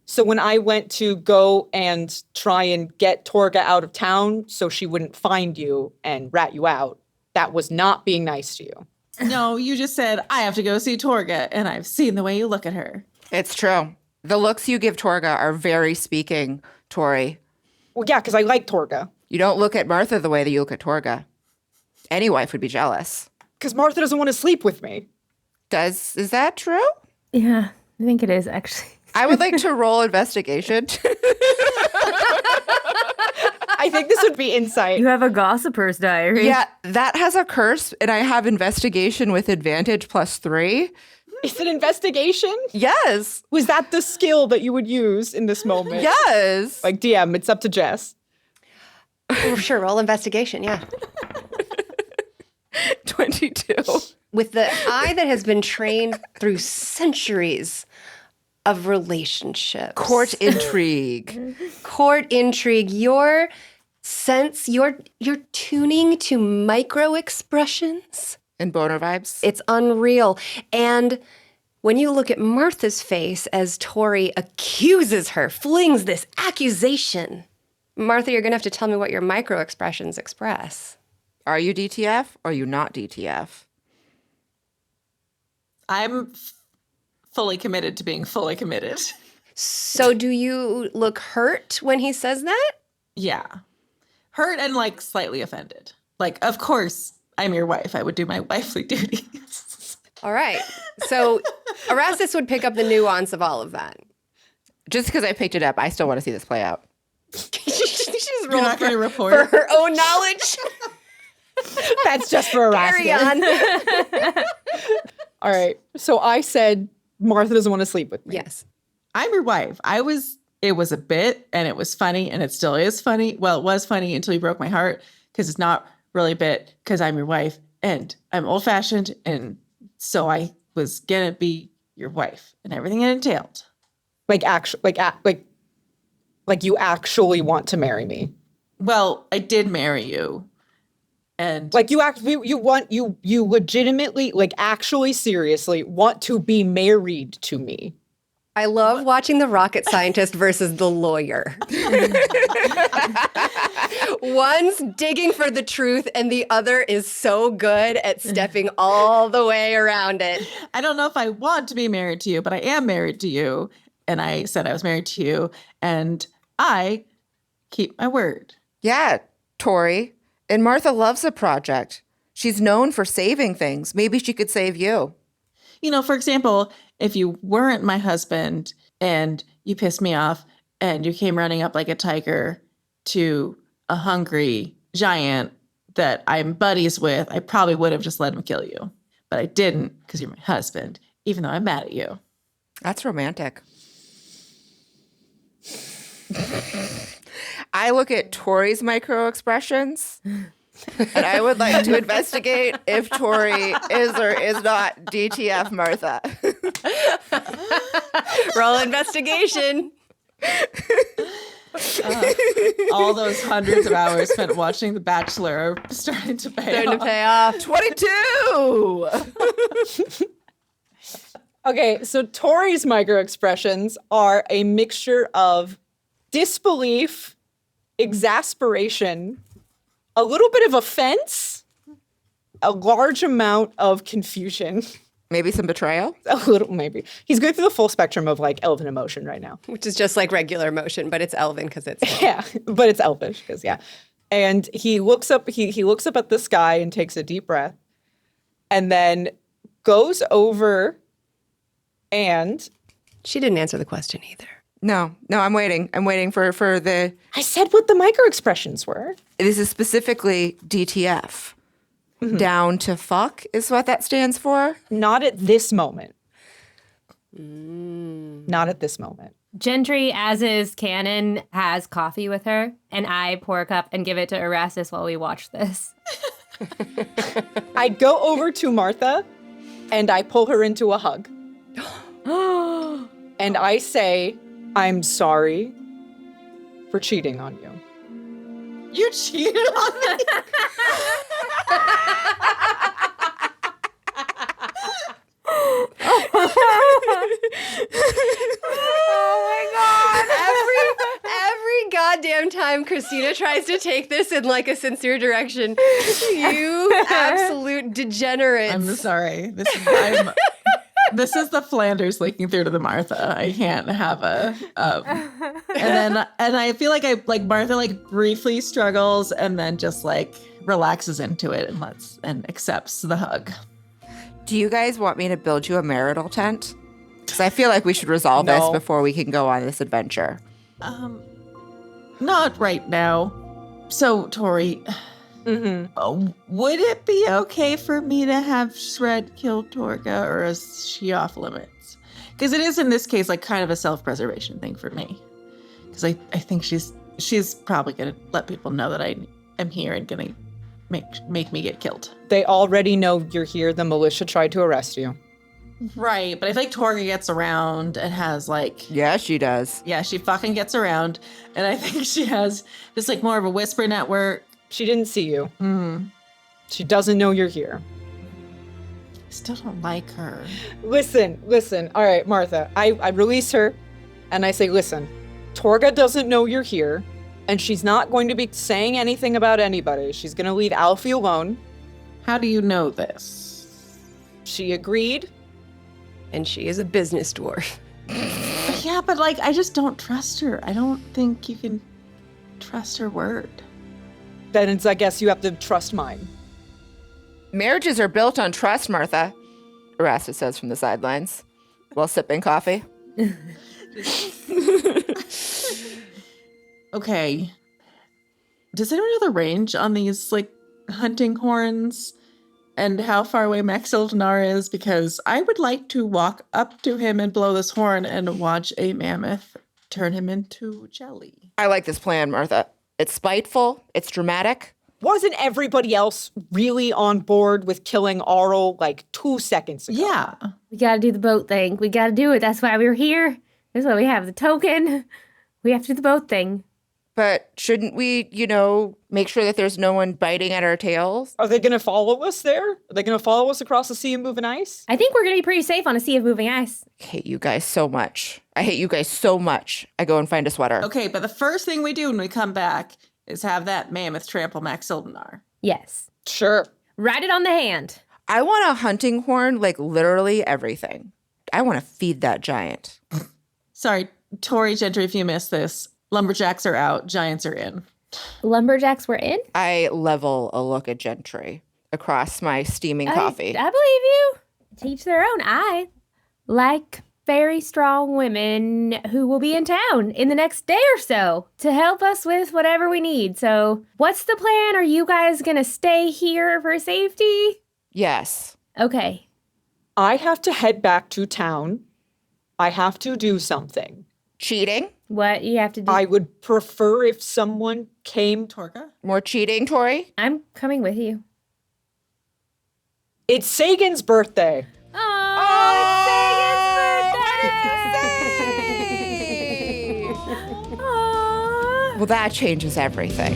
So when I went to go and try and get Torga out of town so she wouldn't find you and rat you out, that was not being nice to you. No, you just said, I have to go see Torga, and I've seen the way you look at her. It's true. The looks you give Torga are very speaking, Tohri. Well, yeah, because I like Torga. You don't look at Martha the way that you look at Torga. Any wife would be jealous. Because Martha doesn't want to sleep with me. Is that true? Yeah, I think it is actually. I would like to roll investigation. I think this would be insight. You have a gossiper's diary. Yeah, that has a curse, and I have investigation with advantage +3. Is it investigation? Yes. Was that the skill that you would use in this moment? Yes. Like, DM, it's up to Jess. Oh, sure, roll investigation, yeah. 22. With the eye that has been trained through centuries of relationships. Court intrigue. Court intrigue. Your sense, your tuning to micro expressions. And boner vibes. It's unreal. And when you look at Martha's face as Tohri accuses her, flings this accusation, Martha, you're going to have to tell me what your micro expressions express. Are you DTF or are you not DTF? I'm fully committed to being fully committed. So do you look hurt when he says that? Yeah. Hurt and like slightly offended. Like, of course, I'm your wife. I would do my wifely duties. All right. So Erastus would pick up the nuance of all of that. Just because I picked it up, I still want to see this play out. She's You're not going to report? for her own knowledge. That's just for Carry Erastus. on. All right. So I said Martha doesn't want to sleep with me. Yes. I'm your wife. It was a bit and it was funny and it still is funny. Well, it was funny until you broke my heart because it's not really a bit because I'm your wife and I'm old fashioned. And so I was going to be your wife and everything it entailed. Like you actually want to marry me. Well, I did marry you. And Like you legitimately, like actually seriously want to be married to me. I love watching the rocket scientist versus the lawyer. One's digging for the truth and the other is so good at stepping all the way around it. I don't know if I want to be married to you, but I am married to you. And I said I was married to you and I keep my word. Yeah, Tohri. And Martha loves a project. She's known for saving things. Maybe she could save you. You know, for example, if you weren't my husband and you pissed me off and you came running up like a tiger to a hungry giant that I'm buddies with, I probably would have just let him kill you. But I didn't because you're my husband, even though I'm mad at you. That's romantic. I look at Tohri's micro expressions, and I would like to investigate if Tohri is or is not DTF Martha. Roll investigation. All those hundreds of hours spent watching The Bachelor are starting to pay Starting off. to pay off. 22! Okay, so Tohri's micro expressions are a mixture of disbelief, exasperation, a little bit of offense, a large amount of confusion, Maybe some betrayal? a little maybe. He's going through the full spectrum of like elven emotion right now. Which is just like regular emotion, but it's elven because it's Yeah, but it's elfish because yeah. And he looks up. He looks up at the sky and takes a deep breath, and then goes over. And She didn't answer the question either. No, I'm waiting. I'm waiting for the. I said what the micro expressions were. This is specifically DTF. Down to fuck is what that stands for. Not at this moment. Not at this moment. Gentry, as is canon, has coffee with her, and I pour a cup and give it to Erastus while we watch this. I go over to Martha, and I pull her into a hug. And I say, I'm sorry for cheating on you. You cheated on me. Every goddamn time Cristina tries to take this in like a sincere direction, you absolute degenerate. I'm sorry. This is the Flanders leaking through to the Martha. I can't have a and I feel like Martha like briefly struggles and then just like relaxes into it and accepts the hug. Do you guys want me to build you a marital tent? Because I feel like we should resolve this No. before we can go on this adventure. Not right now. So, Tohri, would it be okay for me to have Shred kill Torga, or is she off limits? Because it is in this case like kind of a self-preservation thing for me. Because I think she's probably gonna let people know that I am here and gonna make me get killed. They already know you're here. The militia tried to arrest you. Right, but I think Torga gets around and has like Yeah, she does. yeah, she fucking gets around, and I think she has just like more of a whisper network. She didn't see you. She doesn't know you're here. I still don't like her. Listen. All right, Martha. I release her and I say, listen, Torga doesn't know you're here and she's not going to be saying anything about anybody. She's going to leave Alfie alone. How do you know this? She agreed. And she is a business dwarf. Yeah, but like, I just don't trust her. I don't think you can trust her word. Then it's, I guess you have to trust mine. Marriages are built on trust, Martha, Erastus says from the sidelines while sipping coffee. Okay. Does anyone know the range on these like hunting horns and how far away Max Ildenar is? Because I would like to walk up to him and blow this horn and watch a mammoth turn him into jelly. I like this plan, Martha. It's spiteful. It's dramatic. Wasn't everybody else really on board with killing Arl like 2 seconds ago? Yeah. We gotta do the boat thing. We gotta do it. That's why we're here. That's why we have the token. We have to do the boat thing. But shouldn't we, make sure that there's no one biting at our tails? Are they going to follow us there? Are they going to follow us across the sea of moving ice? I think we're gonna be pretty safe on a sea of moving ice. I hate you guys so much. I go and find a sweater. Okay, but the first thing we do when we come back is have that mammoth trample Max Ildenar. Yes. Sure. Write it on the hand. I want a hunting horn, like literally everything. I want to feed that giant. Sorry, Tohri, Gentry, if you missed this, Lumberjacks are out, Giants are in. Lumberjacks were in? I level a look at Gentry across my steaming coffee. I believe you. Teach their own. I like very strong women who will be in town in the next day or so to help us with whatever we need. So what's the plan? Are you guys going to stay here for safety? Yes. Okay. I have to head back to town. I have to do something. Cheating? What you have to do? I would prefer if someone came. Torga? More cheating, Tohri? I'm coming with you. It's Sagan's birthday. Well, that changes everything.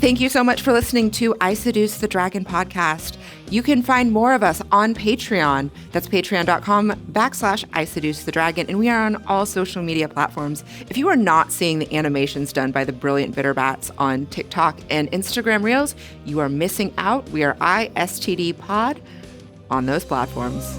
Thank you so much for listening to I Seduce the Dragon podcast. You can find more of us on Patreon. That's patreon.com/I Seduce the Dragon. And we are on all social media platforms. If you are not seeing the animations done by the brilliant Bitterbats on TikTok and Instagram Reels, you are missing out. We are ISTDpod on those platforms.